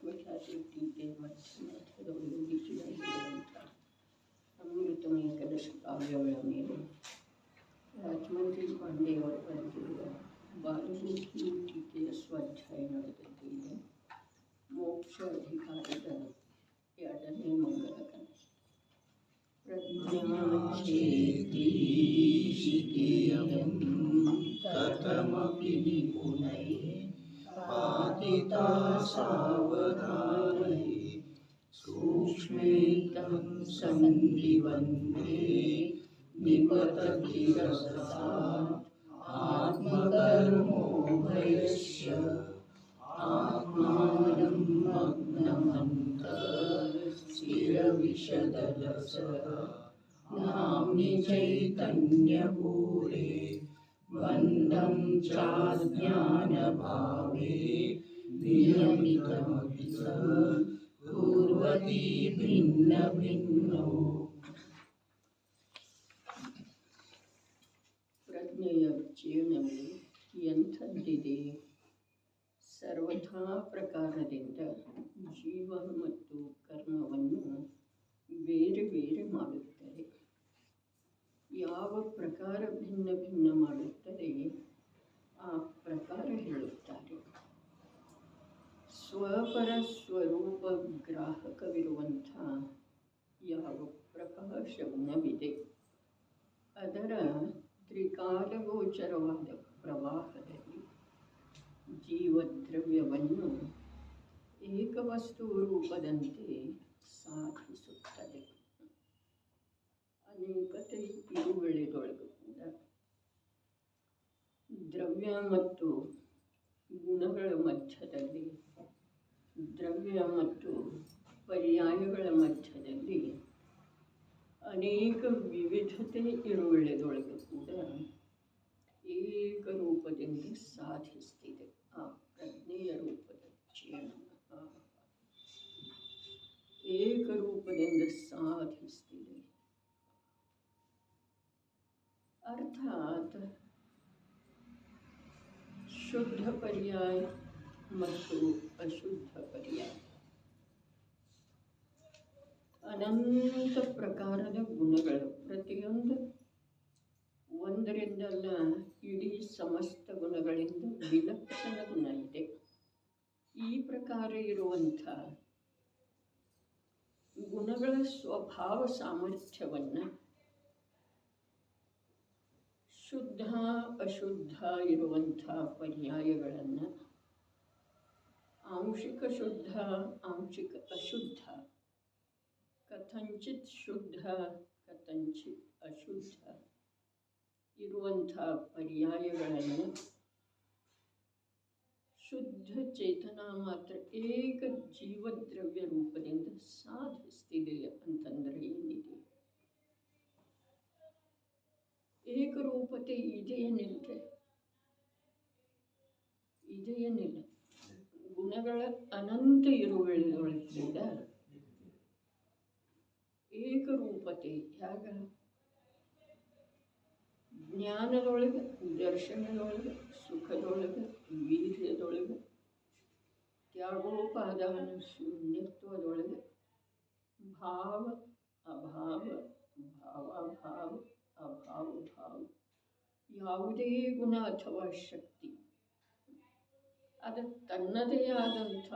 ವಿಶ್ವಖ್ಯಾತಿ ಟೀಕೆ ಮಧ್ಯಮಠದೊಳಗಿಸಿದಂಥ ಅಮೃತಮಯ ಕಲಶ ಕಾವ್ಯಗಳ ಮೇಲೆ ರಾಜಮಂತ್ರಿ ಪಾಂಡೆಯವರು ಬರೆದಿರುವ ಬಾಲಮುಖಿ ಟೀಕೆಯ ಸ್ವಾಧ್ಯಾಯ ನಡೆದದ್ದು ಇದೆ. ಮೋಕ್ಷ ಅಧಿಕಾರದ 2ನೇ ಮಂಗಲ ಕನಸು. ಪ್ರಜ್ಞಾಚೇತೀಶಿಕೇಯಂ ಕಥಮಪಿ ನಿಪುಣೈಃ ಪಾತಿತಾ ಸಾವಧಾನೈಃ ಸೂಕ್ಷ್ಮೇತಂ ಸಂಧಿವನ್ನೇ ನಿಪತತಿ ರಸಸಾತ್ ಆತ್ಮಕರ್ಮೋಭಯಸ್ಯ ಆತ್ಮಾನಂ ಮಗ್ನಮಂತಃ ಸ್ಥಿರವಿಶದಲಸಃ ನಾಮ್ನಿ ಚೈತನ್ಯಪೂರೇ ಬಂಧಂ ಚಾಜ್ಞಾನಭಾವೇ ನಿಯಮಿತಮಪಿ ಸಃ ಕುರ್ವತಿ ಭಿನ್ನ ಭಿನ್ನೋ. ಪ್ರಜ್ಞೆಯ ಜೀವನವು ಎಂಥದ್ದಿದೆ? ಸರ್ವಥಾ ಪ್ರಕಾರದಿಂದ ಜೀವ ಮತ್ತು ಕರ್ಮವನ್ನು ಬೇರೆ ಬೇರೆ ಮಾಡುತ್ತದೆ. ಯಾವ ಪ್ರಕಾರ ಭಿನ್ನ ಭಿನ್ನ ಮಾಡುತ್ತದೆ ಆ ಪ್ರಕಾರ ಹೇಳುತ್ತಾರೆ. ಸ್ವಪರ ಸ್ವರೂಪ ಗ್ರಾಹಕವಿರುವಂಥ ಯಾವ ಪ್ರಕಾಶಗುಣವಿದೆ ಅದರ ತ್ರಿಕಾಲಗೋಚರವಾದ ಪ್ರವಾಹದಲ್ಲಿ ಜೀವದ್ರವ್ಯವನ್ನು ಏಕವಸ್ತು ರೂಪದಂತೆ ಸಾಧಿಸುತ್ತದೆ. ಅನೇಕತೆ ಇರುವೆಳೆದೊಳಗೂ ಕೂಡ ದ್ರವ್ಯ ಮತ್ತು ಗುಣಗಳ ಮಧ್ಯದಲ್ಲಿ, ದ್ರವ್ಯ ಮತ್ತು ಪರ್ಯಾಯಗಳ ಮಧ್ಯದಲ್ಲಿ ಅನೇಕ ವಿವಿಧತೆ ಇರುವೆಳೆದೊಳಗೂ ಕೂಡ ಏಕರೂಪದಿಂದ ಸಾಧಿಸ್ತಿದೆ. ಆ ಪ್ರಜ್ಞೆಯ ರೂಪದ ಜೀವನ ಏಕರೂಪದಿಂದ ಸಾಧಿಸ್ತಿದೆ. ಅರ್ಥಾತ್ ಶುದ್ಧ ಪರ್ಯಾಯ ಮತ್ತು ಅಶುದ್ಧ ಪರ್ಯಾಯ, ಅನಂತ ಪ್ರಕಾರದ ಗುಣಗಳು, ಪ್ರತಿಯೊಂದು ಒಂದರಿಂದಲ್ಲ ಇಡೀ ಸಮಸ್ತ ಗುಣಗಳಿಂದ ವಿಲಕ್ಷಣ ಗುಣ ಇದೆ. ಈ ಪ್ರಕಾರ ಇರುವಂಥ ಗುಣಗಳ ಸ್ವಭಾವ ಸಾಮರ್ಥ್ಯವನ್ನು ಶುದ್ಧ ಅಶುದ್ಧ ಇರುವಂಥ ಪರ್ಯಾಯಗಳನ್ನು ಆಂಶಿಕ ಶುದ್ಧ ಆಂಶಿಕ ಅಶುದ್ಧ, ಕಥಂಚಿತ್ ಶುದ್ಧ ಕಥಂಚಿತ್ ಅಶುದ್ಧ ಇರುವಂಥ ಪರ್ಯಾಯಗಳನ್ನು ಶುದ್ಧ ಚೇತನ ಮಾತ್ರ ಏಕ ಜೀವದ್ರವ್ಯ ರೂಪದಿಂದ ಸಾಧಿಸ್ತಿದೆ ಅಂತಂದರೆ ಏನಿದೆ? ಏಕರೂಪತೆ ಇದೆಯೇನಿಲ್ಲ, ಇದೆಯೇನಿಲ್ಲ. ಗುಣಗಳ ಅನಂತ ಇರುವೆಳೆದೊಳಗಿಂದ ಏಕರೂಪತೆ ಯಾಗ ಜ್ಞಾನದೊಳಗೆ, ದರ್ಶನದೊಳಗೆ, ಸುಖದೊಳಗೆ, ವೀರ್ಯದೊಳಗೆ, ತ್ಯಾಗೋಪಾದಾನ ಶೂನ್ಯತ್ವದೊಳಗೆ, ಭಾವ ಅಭಾವ, ಭಾವಾಭಾವ, ಅಭಾವಭಾವ, ಯಾವುದೇ ಗುಣ ಅಥವಾ ಶಕ್ತಿ ಅದು ತನ್ನದೇ ಆದಂಥ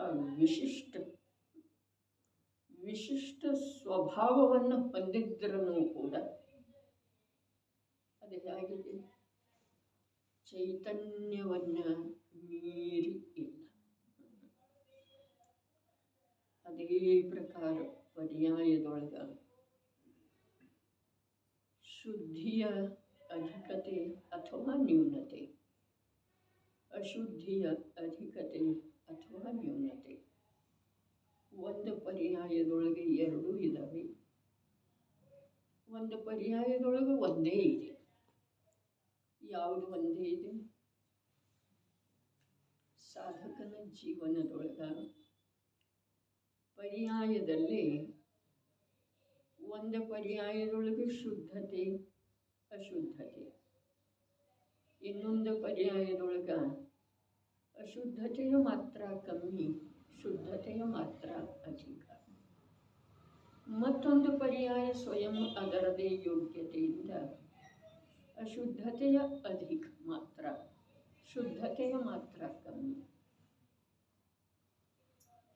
ವಿಶಿಷ್ಟ ಸ್ವಭಾವವನ್ನು ಹೊಂದಿದ್ರೂ ಕೂಡ ಅದು ಹೇಗಿದೆ? ಚೈತನ್ಯವನ್ನು ಮೀರಿ ಇಲ್ಲ. ಅದೇ ಪ್ರಕಾರ ಪರ್ಯಾಯದೊಳಗ ಶುದ್ಧಿಯ ಅಧಿಕತೆ ಅಥವಾ ನ್ಯೂನತೆ, ಅಶುದ್ಧಿಯ ಅಧಿಕತೆ ಅಥವಾ ನ್ಯೂನತೆ. ಒಂದು ಪರ್ಯಾಯದೊಳಗೆ ಎರಡೂ ಇದ್ದಾವೆ, ಒಂದು ಪರ್ಯಾಯದೊಳಗೆ ಒಂದೇ ಇದೆ. ಯಾವುದು ಒಂದೇ ಇದೆ? ಸಾಧಕನ ಜೀವನದೊಳಗ ಪರ್ಯಾಯದಲ್ಲಿ ಒಂದು ಪರ್ಯಾಯದೊಳಗೆ ಶುದ್ಧತೆ ಅಶುದ್ಧತೆ, ಇನ್ನೊಂದು ಪರ್ಯಾಯದೊಳಗ ಅಶುದ್ಧತೆಯು ಮಾತ್ರ ಕಮ್ಮಿ, ಶುದ್ಧತೆಯ ಮಾತ್ರ ಮತ್ತೊಂದು ಪರ್ಯಾಯ ಸ್ವಯಂ ಅದರದೇ ಯೋಗ್ಯತೆಯಿಂದ ಅಶುದ್ಧತೆಯ ಅಧಿಕ ಮಾತ್ರ, ಶುದ್ಧತೆಯ ಮಾತ್ರ ಕಮ್ಮಿ.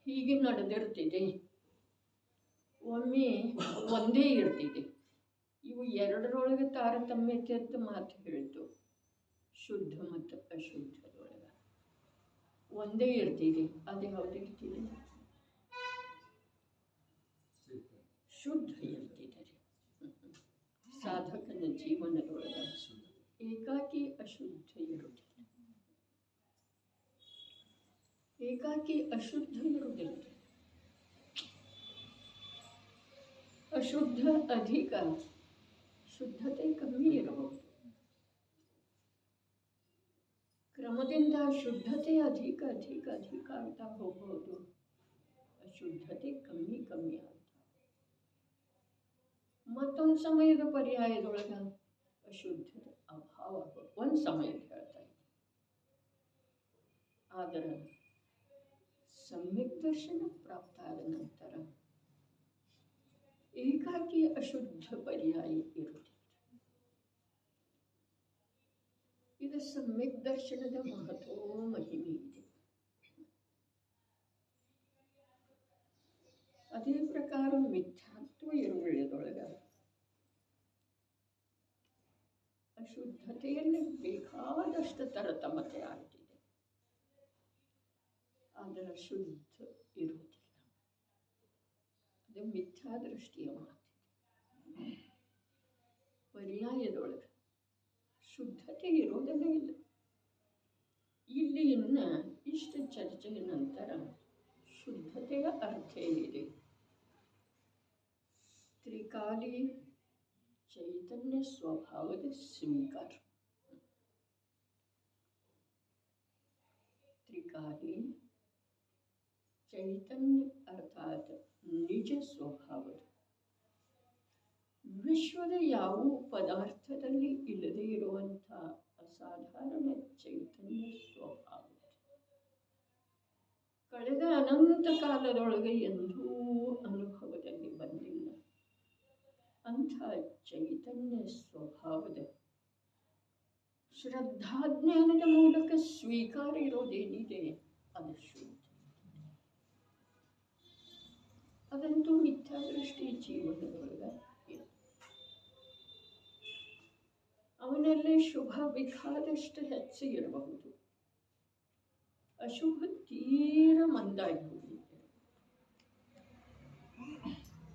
ಹೀಗೆ ನಡೆದಿರ್ತಿದೆ. ಒಮ್ಮೆ ಒಂದೇ ಇರ್ತಿದೆ. ಇವು ಎರಡರೊಳಗೆ ತಾರತಮ್ಯತೆ ಅಂತ ಮಾತು ಹೇಳಿತು. ಶುದ್ಧ ಮತ್ತು ಅಶುದ್ಧದೊಳಗೆ ಒಂದೇ ಇರ್ತಿದೆ. ಅದು ಯಾವುದು ಇರ್ತಿದೆ? ಶುದ್ಧ ಇರ್ತಿದೆ. ಸಾಧಕನ ಜೀವನದೊಳಗೆ ಏಕಾಕಿ ಅಶುದ್ಧ ಇರುವುದಿಲ್ಲ. ಏಕಾಕಿ ಅಶುದ್ಧ ಇರುವುದಿಲ್ಲ. ಅಶುದ್ಧ ಅಧಿಕ, ಶುದ್ಧತೆ ಕಮ್ಮಿ ಇರಬಹುದು. ಕ್ರಮದಿಂದ ಶುದ್ಧತೆ ಅಧಿಕ ಅಧಿಕ ಅಧಿಕ ಆಗ್ತಾ ಹೋಗ್ಬೋದು. ಅಶುದ್ಧತೆ ಕಮ್ಮಿ ಕಮ್ಮಿ ಆಗ್ತಾ. ಮತ್ತೊಂದು ಸಮಯದ ಪರ್ಯಾಯದೊಳಗೆ ಅಶುದ್ಧತೆ ಅಭಾವ ಆಗೋದು. ಒಂದು ಸಮಯದ ಹೇಳ್ತಾ ಇದ್ದೆ. ಆದರೆ ಸಮ್ಯಕ್ ದರ್ಶನ ಪ್ರಾಪ್ತ ಆದ ನಂತರ ಏಕಾಕಿ ಅಶುದ್ಧ ಪರ್ಯಾಯ ಇರುವುದಿಲ್ಲ. ಇದು ಸಮ್ಯಕ್ ದರ್ಶನದ ಮಹತ್ವ ಮಹಿಮೆ ಇದೆ. ಅದೇ ಪ್ರಕಾರ ಮಿಥ್ಯಾತ್ವ ಇರುವುದರೊಳಗ ಅಶುದ್ಧತೆಯಲ್ಲಿ ಬೇಕಾದಷ್ಟು ತರತಮತೆ ಆಗ್ತಿದೆ. ಆದರೆ ಶುದ್ಧ ಇರುವುದಿಲ್ಲ. ಅದು ಮಿಥ್ಯಾ ದೃಷ್ಟಿಯ ಮಾತಿದೆ. ಪರ್ಯಾಯದೊಳಗೆ ಶುದ್ಧತೆ ಇರೋದಲ್ಲೇ ಇಲ್ಲ. ಇಲ್ಲಿ ಇನ್ನು ಇಷ್ಟು ಚರ್ಚೆಯ ನಂತರ ಶುದ್ಧತೆಯ ಅರ್ಥ ಏನಿದೆ? ತ್ರಿಕಾಲಿ ಚೈತನ್ಯ ಸ್ವಭಾವದ ಸ್ವೀಕಾರ. ತ್ರಿಕಾಲಿ ಚೈತನ್ಯ ಅರ್ಥಾತ್ ನಿಜ ಸ್ವಭಾವದ, ವಿಶ್ವದ ಯಾವ ಪದಾರ್ಥದಲ್ಲಿ ಇಲ್ಲದೆ ಇರುವಂಥ ಅಸಾಧಾರಣ ಚೈತನ್ಯ ಸ್ವಭಾವ, ಕಳೆದ ಅನಂತ ಕಾಲದೊಳಗೆ ಎಂದೂ ಅನುಭವದಲ್ಲಿ ಬಂದಿಲ್ಲ ಅಂಥ ಚೈತನ್ಯ ಸ್ವಭಾವದ ಶ್ರದ್ಧಾಜ್ಞಾನದ ಮೂಲಕ ಸ್ವೀಕಾರ ಇರೋದೇನಿದೆ ಅದು ಶುದ್ಧ. ಅದಂತೂ ಮಿಥ್ಯಾದೃಷ್ಟಿ ಜೀವನದೊಳಗೆ ಇದೆ. ಅವನಲ್ಲಿ ಶುಭ ಬೇಕಾದಷ್ಟು ಹೆಚ್ಚು ಇರಬಹುದು, ಅಶುಭ ತೀರ ಮಂದಾಗಿ ಹೋಗಿದ್ದೆ.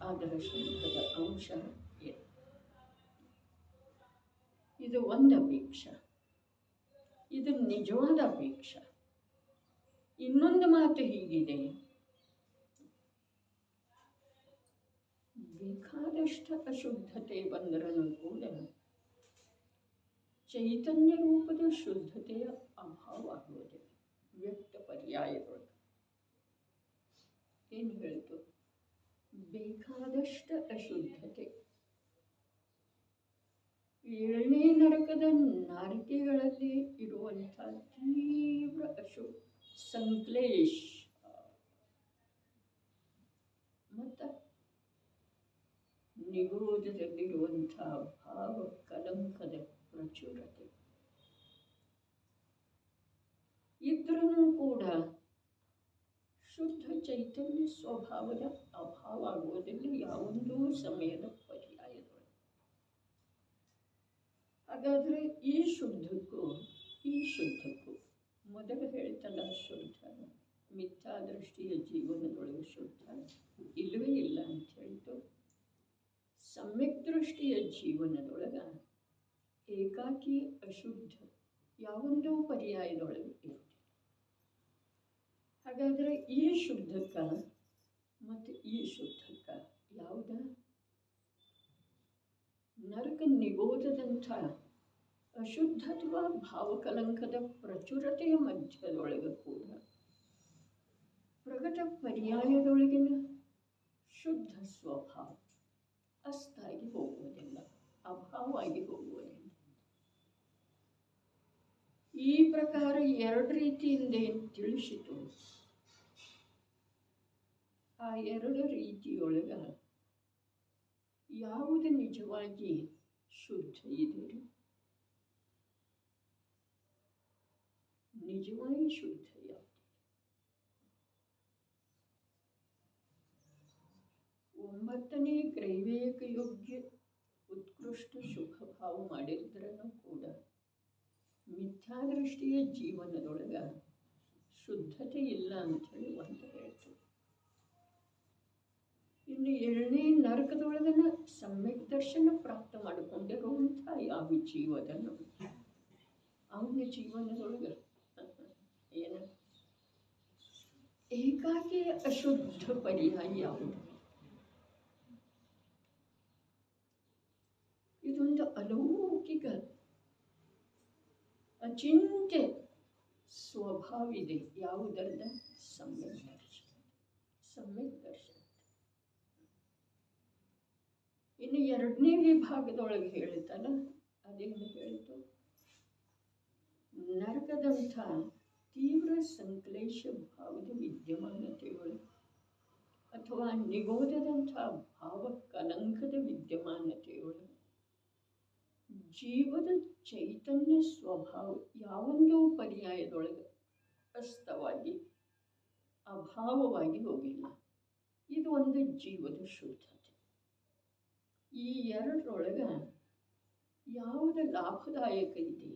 ಆದರೆ ಶುದ್ಧದ ಅಂಶ ಇದೆ. ಇದು ಒಂದು ಅಪೇಕ್ಷೆ. ಇದು ನಿಜವಾದ ಅಪೇಕ್ಷೆ. ಇನ್ನೊಂದು ಮಾತು ಹೀಗಿದೆ, ಬೇಕಾದಷ್ಟು ಅಶುದ್ಧತೆ ಬಂದರೂ ಕೂಡ ಚೈತನ್ಯ ರೂಪದ ಶುದ್ಧತೆಯ ಅಭಾವ ಆಗುವುದಿಲ್ಲ. ವ್ಯಕ್ತ ಪರ್ಯಾಯದೊಳಗೆ ಏನು ಹೇಳಿತು? ಬೇಕಾದಷ್ಟು ಅಶುದ್ಧತೆ. 7ನೇ ನರಕದ ನಾರಿಕೆಗಳಲ್ಲಿ ಇರುವಂಥ ತೀವ್ರ ಸಂಕ್ಲೇಶ ಮತ್ತು ನಿಗೋಧದಲ್ಲಿರುವಂಥ ಭಾವ ಕಲಂಕದ ಪ್ರಚುರತೆ ಇದ್ರೂ ಕೂಡ ಶುದ್ಧ ಚೈತನ್ಯ ಸ್ವಭಾವದ ಅಭಾವ ಆಗುವುದಿಲ್ಲ ಯಾವೊಂದೂ ಸಮಯದ ಪರ್ಯಾಯದೊಳಗೆ. ಹಾಗಾದರೆ ಈ ಶುದ್ಧಕ್ಕೂ ಮೊದಲು ಹೇಳ್ತಲ್ಲ ಶುದ್ಧ ಮಿಥ್ಯಾದೃಷ್ಟಿಯ ಜೀವನದೊಳಗೆ ಶುದ್ಧ ಇಲ್ಲವೇ ಇಲ್ಲ ಅಂತ ಹೇಳ್ತು. ಸಮ್ಯಕ್ ದೃಷ್ಟಿಯ ಜೀವನದೊಳಗೆ ಏಕಾಕಿ ಅಶುದ್ಧ ಯಾವೊಂದೋ ಪರ್ಯಾಯದೊಳಗೆ ಇರುತ್ತದೆ. ಹಾಗಾದರೆ ಈ ಶುದ್ಧಕ್ಕ ಮತ್ತು ಈ ಶುದ್ಧಕ್ಕ ಯಾವುದ? ನರಕ ನಿಗೋಧದಂಥ ಅಶುದ್ಧತ್ವ ಭಾವಕಲಂಕದ ಪ್ರಚುರತೆಯ ಮಧ್ಯದೊಳಗೆ ಕೂಡ ಪ್ರಗಟ ಪರ್ಯಾಯದೊಳಗಿನ ಶುದ್ಧ ಸ್ವಭಾವ ಅಸ್ತಾಗಿ ಹೋಗುವುದಿಲ್ಲ, ಅಭಾವವಾಗಿ ಹೋಗುವುದಿಲ್ಲ. ಈ ಪ್ರಕಾರ ಎರಡು ರೀತಿಯಿಂದ ಏನು ತಿಳಿಸಿತು. 2 ರೀತಿಯೊಳಗೆ ಯಾವುದು ನಿಜವಾಗಿ ಶುದ್ಧ ಇದೆ ರೀ? ನಿಜವಾಗಿ ಶುದ್ಧ ಯಾವುದು? ಒಂಬತ್ತನೇ ಗ್ರೈವೇಕ ಯೋಗ್ಯ ಉತ್ಕೃಷ್ಟ ಶುಭ ಭಾವ ಮಾಡಿದ್ರೂ ಕೂಡ ಮಿಥ್ಯಾದೃಷ್ಟಿಯ ಜೀವನದೊಳಗ ಶುದ್ಧತೆ ಇಲ್ಲ ಅಂಥೇಳಿ ಒಂದು ಹೇಳ್ತು. ಇನ್ನು ಎರಡನೇ ನರಕದೊಳಗನ ಸಮ್ಯಕ್ ದರ್ಶನ ಪ್ರಾಪ್ತ ಮಾಡಿಕೊಂಡಿರುವಂಥ ಯಾವ ಜೀವದನ ಅವನ ಜೀವನದೊಳಗೆ ಏನ ಏಕಾಕಿ ಅಶುದ್ಧ ಪರ್ಯಾಯ ಯಾವುದು? ಇದೊಂದು ಅಲೌಕಿಕ ಅಚಿಂತ್ಯ ಸ್ವಭಾವ ಇದೆ. ಯಾವುದರದ? ಸಮ್ಯಕ್ ದರ್ಶನ. ಸಮ್ಯಕ್ ದರ್ಶನ. ಇನ್ನು ಎರಡನೇ ವಿಭಾಗದೊಳಗೆ ಹೇಳ್ತಲ್ಲ, ಅದೇನು ಹೇಳಿತು? ನರಕದಂಥ ತೀವ್ರ ಸಂಕ್ಲೇಶ ಭಾವದ ವಿದ್ಯಮಾನತೆಗಳು ಅಥವಾ ನಿಗೋಧದಂಥ ಭಾವ ಕಲಂಕದ ವಿದ್ಯಮಾನತೆಗಳು ಜೀವದ ಚೈತನ್ಯ ಸ್ವಭಾವ ಯಾವೊಂದು ಪರ್ಯಾಯದೊಳಗೆ ಅಸ್ತವಾಗಿ ಅಭಾವವಾಗಿ ಹೋಗಿಲ್ಲ. ಇದು ಒಂದು ಜೀವದ ಶುದ್ಧತೆ. ಈ ಎರಡರೊಳಗೆ ಯಾವುದು ಲಾಭದಾಯಕ ಇದೆ?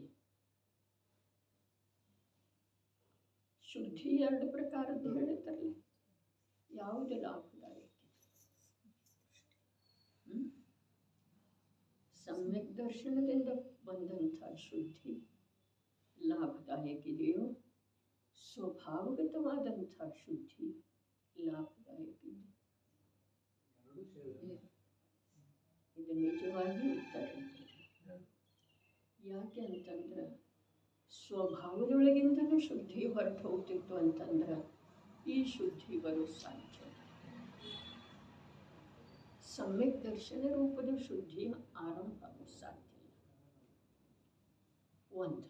ಶುದ್ಧಿ ಎರಡು ಪ್ರಕಾರದ್ದು ಹೇಳ್ತಾರಲ್ಲ, ಯಾವುದು ಲಾಭದಾಯಕ? ಸಮ್ಯಕ್ ದರ್ಶನದಿಂದ ಬಂದಂಥ ಶುದ್ಧಿ ಲಾಭದಾಯಕ ಇದೆಯೋ? ಸ್ವಭಾವಗತವಾದಂಥ ಶುದ್ಧಿ ಲಾಭದಾಯಕ ಇದೆ? ಇದು ನಿಜವಾಗಿ ಉತ್ತರ. ಯಾಕೆ ಅಂತಂದ್ರೆ ಸ್ವಭಾವದೊಳಗಿಂದಲೂ ಶುದ್ಧಿ ಹೊರಟು ಹೋಗ್ತಿತ್ತು ಅಂತಂದ್ರೆ ಈ ಶುದ್ಧಿ ಬರೋ ಸಾಧ್ಯ. ಸಮ್ಯಕ್ ದರ್ಶನ ರೂಪದ ಶುದ್ಧಿ ಆರಂಭ ಆಗೋ ಸಾಧ್ಯ ಇಲ್ಲ. ಒಂದು.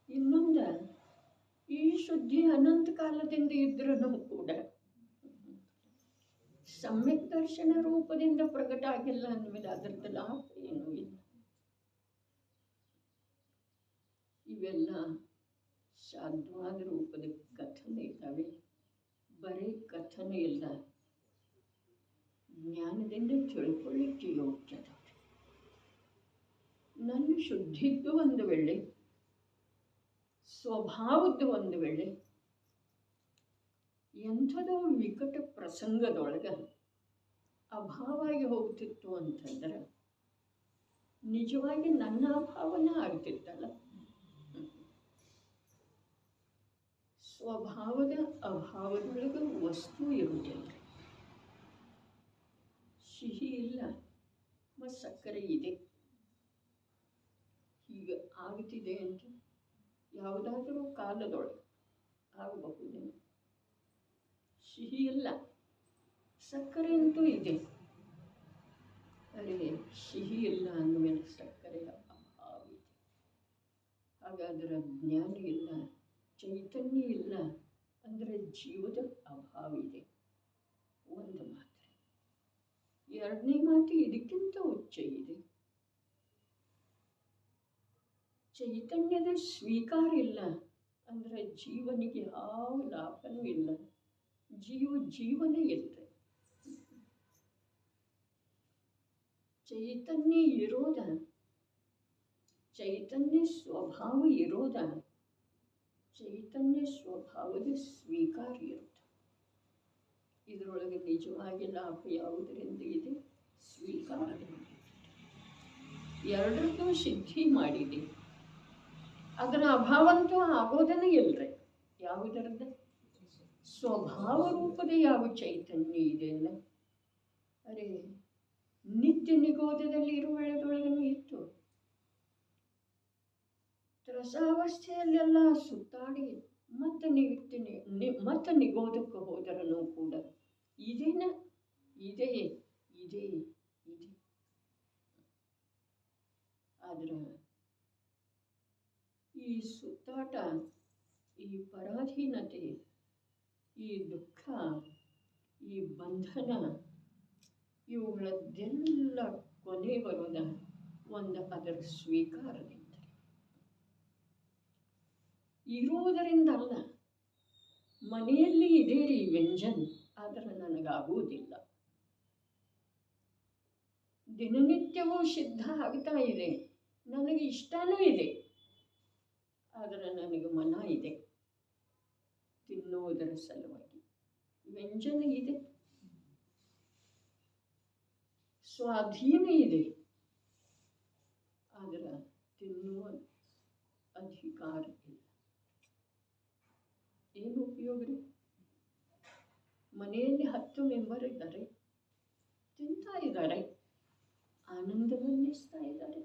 ಇನ್ನೊಂದು, ಈ ಶುದ್ಧಿ ಅನಂತ ಕಾಲದಿಂದ ಇದ್ರೂ ಕೂಡ ಸಮ್ಯಕ್ ದರ್ಶನ ರೂಪದಿಂದ ಪ್ರಕಟ ಆಗಿಲ್ಲ ಅಂದಮೇಲೆ ಅದರದ್ದು ಲಾಭ ಏನೂ ಇಲ್ಲ. ಇವೆಲ್ಲ ಸಾಧ್ವಾದ ರೂಪದ ಕಥನೆ ಇದ್ದಾವೆ. ಬರೀ ಕಥನೆ ಇಲ್ಲ, ಜ್ಞಾನದಿಂದ ತಿಳ್ಕೊಳ್ಳಿಕ್ಕೆ ಯೋಗ್ಯದ. ನನ್ನ ಶುದ್ಧಿದ್ದು ಒಂದು ವೇಳೆ, ಸ್ವಭಾವದ್ದು ಒಂದು ವೇಳೆ ಎಂಥದೋ ವಿಕಟ ಪ್ರಸಂಗದೊಳಗೆ ಅಭಾವಾಗಿ ಹೋಗ್ತಿತ್ತು ಅಂತಂದ್ರೆ ನಿಜವಾಗಿ ನನ್ನ ಅಭಾವನ ಆಗ್ತಿತ್ತಲ್ಲ. ಸ್ವಭಾವದ ಅಭಾವದೊಳಗೆ ವಸ್ತು ಇರುವುದಿಲ್ಲ. ಸಿಹಿ ಇಲ್ಲ ಮತ್ತು ಸಕ್ಕರೆ ಇದೆ, ಹೀಗೆ ಆಗ್ತಿದೆ ಅಂತ ಯಾವುದಾದರೂ ಕಾಲದೊಳಗೆ ಆಗಬಹುದೇನು? ಸಿಹಿ ಇಲ್ಲ, ಸಕ್ಕರೆ ಅಂತೂ ಇದೆ. ಅರೆ, ಸಿಹಿ ಇಲ್ಲ ಅಂದಮೇಲೆ ಸಕ್ಕರೆಯ ಅಭಾವ ಇದೆ. ಹಾಗಾದರೆ ಜ್ಞಾನ ಇಲ್ಲ, ಚೈತನ್ಯ ಇಲ್ಲ ಅಂದರೆ ಜೀವದ ಅಭಾವ ಇದೆ. ಒಂದು ಮಾತು. ಎರಡನೇ ಮಾತು ಇದಕ್ಕಿಂತ ಉಚ್ಚ ಇದೆ. ಚೈತನ್ಯದ ಸ್ವೀಕಾರ ಇಲ್ಲ ಅಂದರೆ ಜೀವನಿಗೆ ಯಾವ ಲಾಭನೂ ಇಲ್ಲ, ಜೀವನ ಇಲ್ಲದೆ. ಚೈತನ್ಯ ಇರೋದ, ಚೈತನ್ಯ ಸ್ವಭಾವ ಇರೋದ, ಚೈತನ್ಯ ಸ್ವಭಾವದ ಸ್ವೀಕಾರ ಇರೋದು. ಇದರೊಳಗೆ ನಿಜವಾಗಿ ಲಾಭ ಯಾವುದರಿಂದ ಇದೆ? ಸ್ವೀಕಾರದಿಂದ. ಎರಡರದ್ದು ಸಿದ್ಧಿ ಮಾಡಿದೆ, ಅದರ ಅಭಾವಂತೂ ಆಗೋದನ್ನೇ ಇಲ್ಲರಿ. ಯಾವುದರದ್ದು? ಸ್ವಭಾವ ರೂಪದ ಯಾವ ಚೈತನ್ಯ ಇದೆ ಅಲ್ಲ, ಅರೆ ನಿತ್ಯ ನಿಗೋಧದಲ್ಲಿ ಇರುವಳದೊಳಗನೂ ಇತ್ತು. ತ್ರಸಾವಸ್ಥೆಯಲ್ಲೆಲ್ಲ ಸುತ್ತಾಡಿ ಮತ್ತೆ ನಿಗೋಧಕ್ಕೆ ಹೋದರನು ಕೂಡ ಇದೇನ ಇದೆ ಇದೆ ಇದೆ. ಆದ್ರೆ ಈ ಸುತ್ತಾಟ, ಈ ಪರಾಧೀನತೆ, ಈ ದುಃಖ, ಈ ಬಂಧನ ಇವುಗಳದ್ದೆಲ್ಲ ಕೊನೆ ಬರೋದ ಒಂದು ಅದರ ಸ್ವೀಕಾರದಿಂದ ಇರುವುದರಿಂದ ಅಲ್ಲ. ಮನೆಯಲ್ಲಿ ಇದೆ ರೀ ವ್ಯಂಜನ್, ಆದರೆ ನನಗಾಗುವುದಿಲ್ಲ. ದಿನನಿತ್ಯವೂ ಸಿದ್ಧ ಆಗ್ತಾ ಇದೆ, ನನಗೆ ಇಷ್ಟನೂ ಇದೆ, ಆದರೆ ನನಗೆ ಮನ ಇದೆ ತಿನ್ನುವುದರ ಸಲುವಾಗಿ. ವ್ಯಂಜನ ಇದೆ, ಸ್ವಾಧೀನ ಇದೆ, ಆದರೆ ತಿನ್ನುವ ಅಧಿಕಾರ ಇಲ್ಲ. ಏನು ಉಪಯೋಗ ರೀ? ಮನೆಯಲ್ಲಿ 10 ಮೆಂಬರ್ ಇದ್ದಾರೆ, ತಿಂತಾ ಇದ್ದಾರೆ, ಆನಂದವನ್ನಿಸ್ತಾ ಇದ್ದಾರೆ.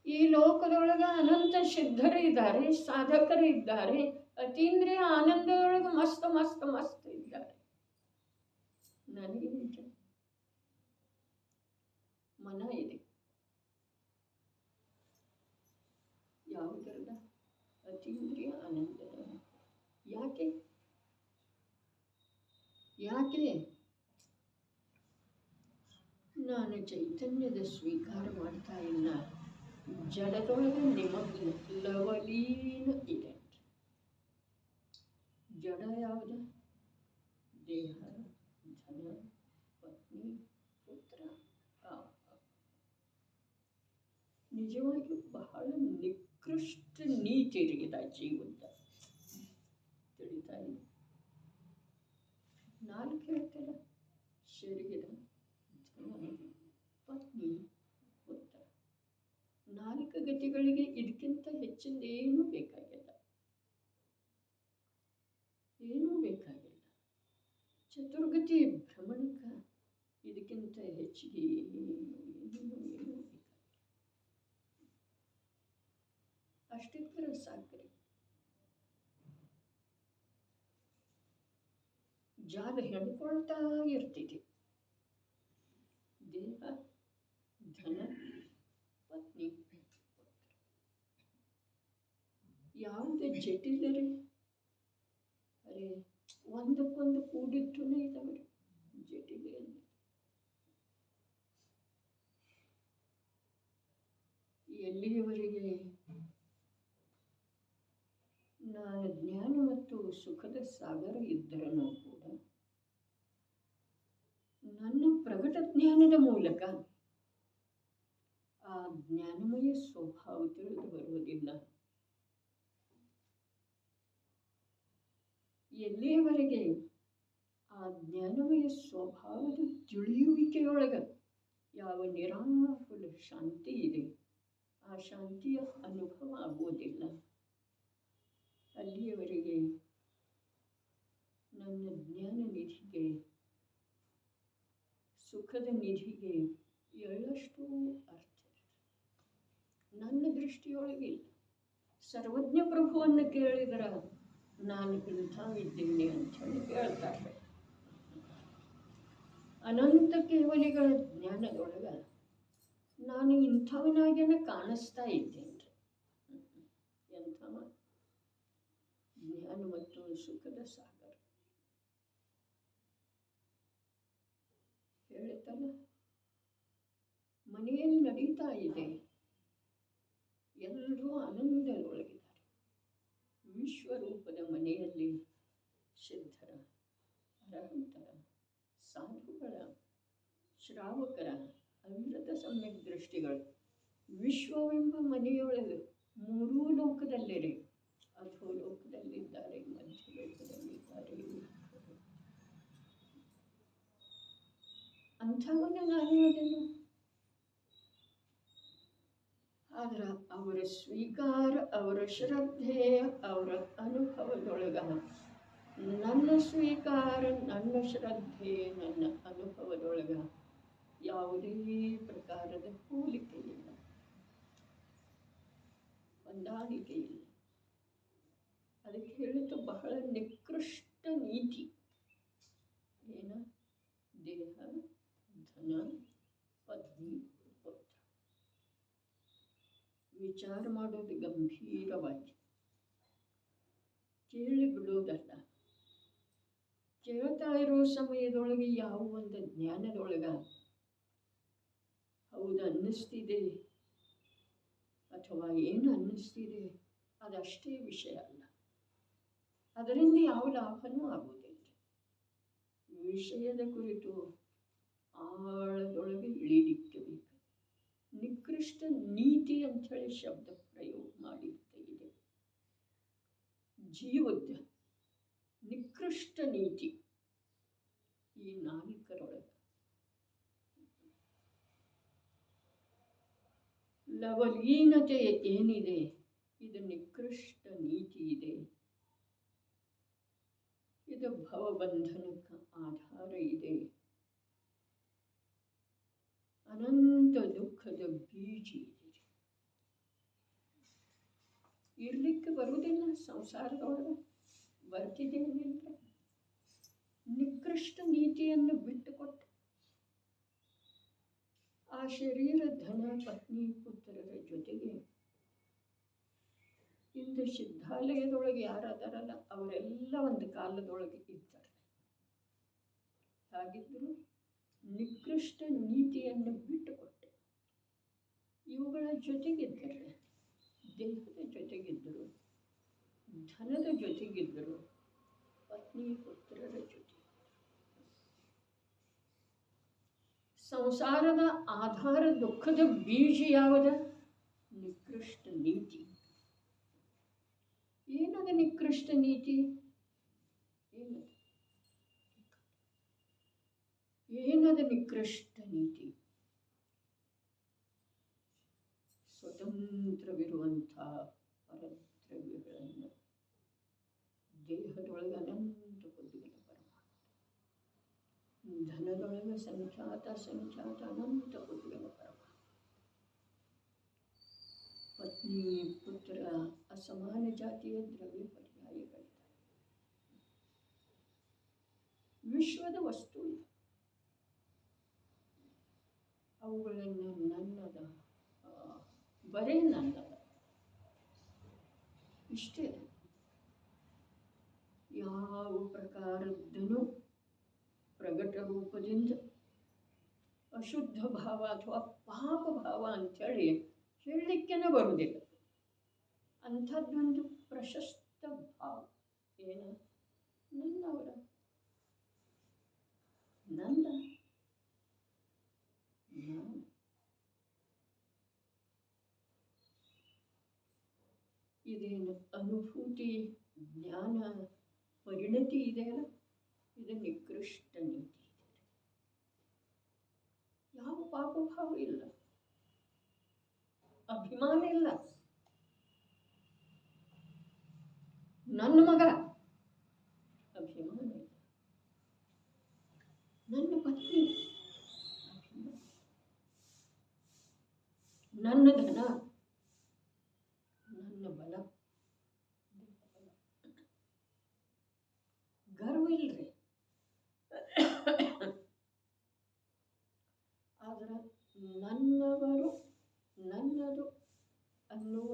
ಈ ಲೋಕದೊಳಗೆ ಅನಂತ ಸಿದ್ಧರು ಇದ್ದಾರೆ, ಸಾಧಕರು ಇದ್ದಾರೆ, ಅತೀಂದ್ರಿಯ ಆನಂದದೊಳಗೆ ಮಸ್ತ್ ಮಸ್ತ್ ಮಸ್ತ್ ಇದ್ದಾರೆ. ನನಗೆ ಮನ ಇದೆ. ಯಾವುದರದ? ಅತೀಂದ್ರಿಯ ಆನಂದದ. ಯಾಕೆ ಯಾಕೆ ನಾನು ಚೈತನ್ಯದ ಸ್ವೀಕಾರ ಮಾಡ್ತಾ ಇಲ್ಲ, ಜಡದೊಳಗೆ ನಿಮಗ್ನ ಲವಲೀನ ಇದೆ. ಜಡ ಯಾವುದು? ದೇಹ, ಧನ, ಪತ್ನಿ, ಪುತ್ರ. ನಿಜವಾಗಿ ಬಹಳ ನಿಕೃಷ್ಟ ನೀತಿ ಇರಿದ ಜೀವದ. ತಿಳಿತಾ ಇದೆ? 4 ಹೇಳ್ತಲ್ಲ, ಶರೀರ, ಧನ, ಪತ್ನಿ, ಪುತ್ರ. 4 ಗತಿಗಳಿಗೆ ಇದಕ್ಕಿಂತ ಹೆಚ್ಚಿಂದ ಏನೂ ಬೇಕಾಗಿಲ್ಲ, ಏನೂ ಬೇಕಾಗಿಲ್ಲ. ಚತುರ್ಗತಿ ಭ್ರಮಣಕ್ಕೆ ಇದಕ್ಕಿಂತ ಹೆಚ್ಚಿಗೆ ಏನೂ ಬೇಕಾಗಿಲ್ಲ. ಅಷ್ಟಿದ್ರೆ ಸಾಕ್ರಿ. ಜಾಗ ಹೆಣ್ಕೊಳ್ತಾ ಇರ್ತಿದೆ. ದೇಹ, ಧನ, ಪತ್ನಿ, ಪುತ್ರ. ಯಾವುದು ಜಟಿಲ ರೀ? ಅರೆ ಒಂದಕ್ಕೊಂದು ಕೂಡಿಟ್ಟುನೇ ಇದಾವೆ ಜಟಿಲೆಯಲ್ಲಿ. ಎಲ್ಲಿಯವರೆಗೆ ನಾನು ಜ್ಞಾನ ಮತ್ತು ಸುಖದ ಸಾಗರ ಇದ್ದರನೂ ಕೂಡ ನನ್ನ ಪ್ರಗಟ ಜ್ಞಾನದ ಮೂಲಕ ಆ ಜ್ಞಾನಮಯ ಸ್ವಭಾವ ತಿಳಿದು ಬರುವುದಿಲ್ಲ. ಎಲ್ಲಿಯವರೆಗೆ ಆ ಜ್ಞಾನಮಯ ಸ್ವಭಾವದ ತಿಳಿಯುವಿಕೆಯೊಳಗೆ ಯಾವ ನಿರಾಕುಲ ಶಾಂತಿ ಇದೆ, ಆ ಶಾಂತಿಯ ಅನುಭವ ಆಗುವುದಿಲ್ಲ, ಅಲ್ಲಿಯವರೆಗೆ ನನ್ನ ಜ್ಞಾನ ನಿಧಿಗೆ, ಸುಖದ ನಿಧಿಗೆ ಎಳ್ಳಷ್ಟು ಅರ್ಥ ನನ್ನ ದೃಷ್ಟಿಯೊಳಗಿಲ್ಲ. ಸರ್ವಜ್ಞ ಪ್ರಭುವನ್ನು ಕೇಳಿದರೆ ನಾನು ಇಂಥವಿದ್ದೇನೆ ಅಂಥೇಳಿ ಹೇಳ್ತಾರೆ. ಅನಂತ ಕೇವಲಿಗಳ ಜ್ಞಾನದೊಳಗೆ ನಾನು ಇಂಥವನಾಗೇನೆ ಕಾಣಿಸ್ತಾ ಇದ್ದೇನೆ. ಎಂಥವ? ಜ್ಞಾನ ಮತ್ತು ಸುಖದ ಸಾಗರ. ಹೇಳ್ತಲ್ಲ, ಮನೆಯಲ್ಲಿ ನಡೀತಾ ಇದೆ, ಎಲ್ಲರೂ ಆನಂದದೊಳಗಿದ್ದಾರೆ. ವಿಶ್ವರೂಪದ ಮನೆಯಲ್ಲಿ ಸಿದ್ಧರ, ಅರಹಂತರ, ಸಾಧುಗಳ, ಶ್ರಾವಕರ, ಅವಿರತ ಸಮ್ಯಕ್ ದೃಷ್ಟಿಗಳು ವಿಶ್ವವೆಂಬ ಮನೆಯೊಳಗೆ 3 ಲೋಕದಲ್ಲಿದೆ. ಅಧೋಲೋಕದಲ್ಲಿದ್ದಾರೆ, ಮಧ್ಯಲೋಕದಲ್ಲಿದ್ದಾರೆ. ಅಂಥವನ್ನ ನಾನು ಅದನ್ನು. ಆದ್ರೆ ಅವರ ಸ್ವೀಕಾರ, ಅವರ ಶ್ರದ್ಧೆ, ಅವರ ಅನುಭವದೊಳಗ ನನ್ನ ಸ್ವೀಕಾರ, ನನ್ನ ಶ್ರದ್ಧೆ, ನನ್ನ ಅನುಭವದೊಳಗ ಯಾವುದೇ ಪ್ರಕಾರದ ಹೋಲಿಕೆ ಇಲ್ಲ, ಹೊಂದಾಣಿಕೆ ಇಲ್ಲ. ಅದಕ್ಕೆ ಹೇಳಿದ್ದು ಬಹಳ ನಿಕೃಷ್ಟ ನೀತಿ. ಏನ? ದೇಹ, ಧನ, ಪತ್ನಿ, ಪುತ್ರ. ವಿಚಾರ ಮಾಡೋದು ಗಂಭೀರವಾಗಿ, ಕೇಳಿ ಬಿಡೋದಲ್ಲ. ಕೇಳ್ತಾ ಇರೋ ಸಮಯದೊಳಗೆ ಯಾವ ಒಂದು ಜ್ಞಾನದೊಳಗೆ ಹೌದು ಅನ್ನಿಸ್ತಿದೆ ಅಥವಾ ಏನು ಅನ್ನಿಸ್ತಿದೆ ಅದಷ್ಟೇ ವಿಷಯ ಅಲ್ಲ. ಅದರಿಂದ ಯಾವ ಲಾಭನೂ ಆಗುವುದಿಲ್ಲ. ವಿಷಯದ ಕುರಿತು ಆಳದೊಳಗೆ ಇಳಿಲಿಕ್ಕೆ ಬೇಕು. ನಿಕೃಷ್ಟ ನೀತಿ ಅಂಥೇಳಿ ಶಬ್ದ ಪ್ರಯೋಗ ಮಾಡಿರ್ತಾ ಇದೆ. ಜೀವದ ನಿಕೃಷ್ಟ ನೀತಿ ಈ ನಾಲ್ಕರೊಳಗೆ ಲವಲೀನತೆ ಏನಿದೆ, ಇದು ನಿಕೃಷ್ಟ ನೀತಿ ಇದೆ. ಇದು ಭವಬಂಧನಕ್ಕೆ ಆಧಾರ ಇದೆ. ಅನಂತ ದುಃಖದ ಬೀಜ ಇದೆ. ಇರ್ಲಿಕ್ಕೆ ಬರುವುದಿಲ್ಲ ಸಂಸಾರದೊಳಗೆ, ಬರ್ತಿದ್ದೇನಿಲ್ಲ. ನಿಕೃಷ್ಟ ನೀತಿಯನ್ನು ಬಿಟ್ಟುಕೊಟ್ಟು ಆ ಶರೀರ ಧನ ಪತ್ನಿ ಪುತ್ರರ ಜೊತೆಗೆ ಇಂದು ಸಿದ್ಧಾಲಯದೊಳಗೆ ಯಾರಾದಾರಲ್ಲ ಅವರೆಲ್ಲ ಒಂದು ಕಾಲದೊಳಗೆ ಇರ್ತಾರೆ. ಹಾಗಿದ್ದರೂ ನಿಕೃಷ್ಟ ನೀತಿಯನ್ನು ಬಿಟ್ಟುಕೊಟ್ಟೆ ಇವುಗಳ ಜೊತೆಗಿದ್ದರೆ, ದೇಹದ ಜೊತೆಗಿದ್ದರು, ಧನದ ಜೊತೆಗಿದ್ದರು, ಪತ್ನಿ ಪುತ್ರರ ಜೊತೆ. ಸಂಸಾರದ ಆಧಾರ ದುಃಖದ ಬೀಜ ಯಾವುದು? ನಿಕೃಷ್ಟ ನೀತಿ. ಏನದ ನಿಕೃಷ್ಟ ನೀತಿ? ಏನದ ನಿಕೃಷ್ಟ ನೀತಿ? ಸ್ವತಂತ್ರವಿರುವಂಥ ಪರದ್ರವ್ಯಗಳನ್ನು ದೇಹದೊಳಗೆ ಅನಂತ ಬದುಕಿನ ಪರಮಾತ್ಮ, ಧನದೊಳಗೆ ಸಂಖ್ಯಾತ ಅನಂತ ಬದುಕಿನ ಪರಮಾತ್ಮ, ಪತ್ನಿ ಪುತ್ರ ಅಸಮಾನ ಜಾತಿಯ ದ್ರವ್ಯ ಪರ್ಯಾಯಗಳಿವೆ. ವಿಶ್ವದ ವಸ್ತು ಅವುಗಳನ್ನು ನನ್ನದ, ಬರೇ ನನ್ನದ, ಇಷ್ಟೇ. ಯಾವ ಪ್ರಕಾರದ್ದೂ ಪ್ರಗಟ ರೂಪದಿಂದ ಅಶುದ್ಧ ಭಾವ ಅಥವಾ ಪಾಪ ಭಾವ ಅಂಥೇಳಿ ಹೇಳಲಿಕ್ಕೇನೆ ಬರುವುದಿಲ್ಲ. ಅಂಥದ್ದೊಂದು ಪ್ರಶಸ್ತ ಭಾವ ಏನು? ನನ್ನವರ, ನನ್ನ, ನಾನು. ಇದೇನು ಅನುಭೂತಿ, ಜ್ಞಾನ, ಪರಿಣತಿ ಇದೆಯಲ್ಲ, ಇದು ನಿಕೃಷ್ಟ ನೀತಿ. ಯಾವ ಪಾಪ ಭಾವ ಇಲ್ಲ, ಅಭಿಮಾನ ಇಲ್ಲ. ನನ್ನ ಮಗ ಅಭಿಮಾನ ಇಲ್ಲ, ನನ್ನ ಪತ್ನಿ ಅಭಿಮಾನ, ನನ್ನ ಧನ, ನನ್ನ ಬಲ, ಗರ್ವ ಇಲ್ರಿ. ಆದ್ರೆ ನನ್ನವರು, ನನ್ನದು ಅನ್ನುವ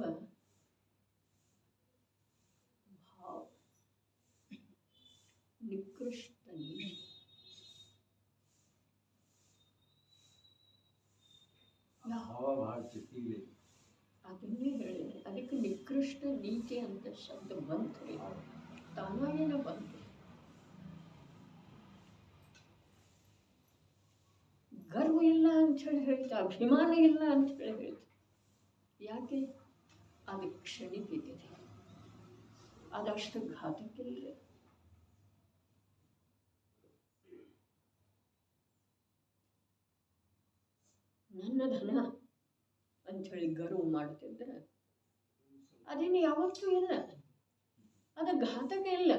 ಭಾವ ನಿಕೃಷ್ಟ ನೀತಿ. ಅದನ್ನೇ ಹೇಳಿದೆ. ಅದಕ್ಕೆ ನಿಕೃಷ್ಟ ನೀತಿ ಅಂತ ಶಬ್ದ ಬಂತು, ತಾನಾಗೇನ ಬಂತು. ಗರ್ವ ಇಲ್ಲ ಅಂಥೇಳಿ ಹೇಳ್ತಾ, ಅಭಿಮಾನ ಇಲ್ಲ ಅಂಥೇಳಿ ಹೇಳ್ತಾ. ಯಾಕೆ? ಅದು ಕ್ಷಣಿಕಿದೆ, ಅದಷ್ಟು ಘಾತಕ್ಕಿಲ್ಲ. ನನ್ನ ಧನ ಅಂಥೇಳಿ ಗರ್ವ ಮಾಡ್ತಿದ್ರೆ ಅದೇನು ಯಾವತ್ತೂ ಇಲ್ಲ, ಅದು ಘಾತಕ ಇಲ್ಲ.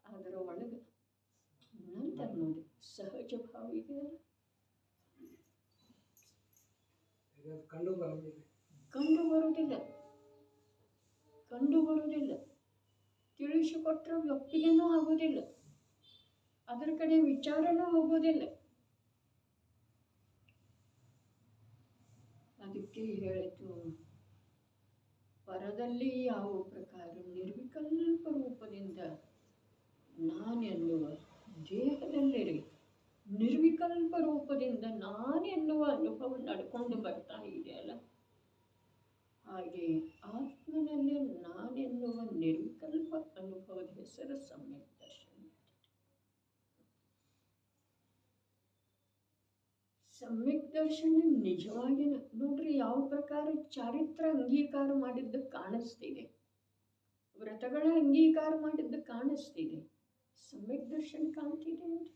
ಅದರ ಒಳಗೆ ನಂತರ ನೋಡಿ ಸಹಜ ಭಾವ ಇದೆಯಲ್ಲ, ಕಂಡು ಬರುವುದಿಲ್ಲ. ತಿಳಿಸಿಕೊಟ್ರೆ ಒಪ್ಪಿಗೆನೂ ಆಗುವುದಿಲ್ಲ, ಅದರ ಕಡೆ ವಿಚಾರನೂ ಹೋಗೋದಿಲ್ಲ. ಅದಕ್ಕೆ ಹೇಳಿತು, ಪರದಲ್ಲಿ ಯಾವ ಪ್ರಕಾರ ನಿರ್ವಿಕಲ್ಪ ರೂಪದಿಂದ ನಾನೆನ್ನುವ ದೇಹದಲ್ಲಿರಿ ನಿರ್ವಿಕಲ್ಪ ರೂಪದಿಂದ ನಾನೆನ್ನುವ ಅನುಭವ ನಡ್ಕೊಂಡು ಬರ್ತಾ ಇದೆಯಲ್ಲ, ಹಾಗೆ ಆತ್ಮನಲ್ಲಿ ನಾನೆನ್ನುವ ನಿರ್ವಿಕಲ್ಪ ಅನುಭವದ ಹೆಸರು ಸಮ್ಯಕ್ ದರ್ಶನ. ಸಮ್ಯಕ್ ದರ್ಶನ ನಿಜವಾಗಿ ನೋಡ್ರಿ ಯಾವ ಪ್ರಕಾರ ಚಾರಿತ್ರ ಅಂಗೀಕಾರ ಮಾಡಿದ್ದು ಕಾಣಿಸ್ತಿದೆ, ವ್ರತಗಳ ಅಂಗೀಕಾರ ಮಾಡಿದ್ದು ಕಾಣಿಸ್ತಿದೆ, ಸಮ್ಯಕ್ ದರ್ಶನ ಕಾಣ್ತಿದೆ ಅಂತ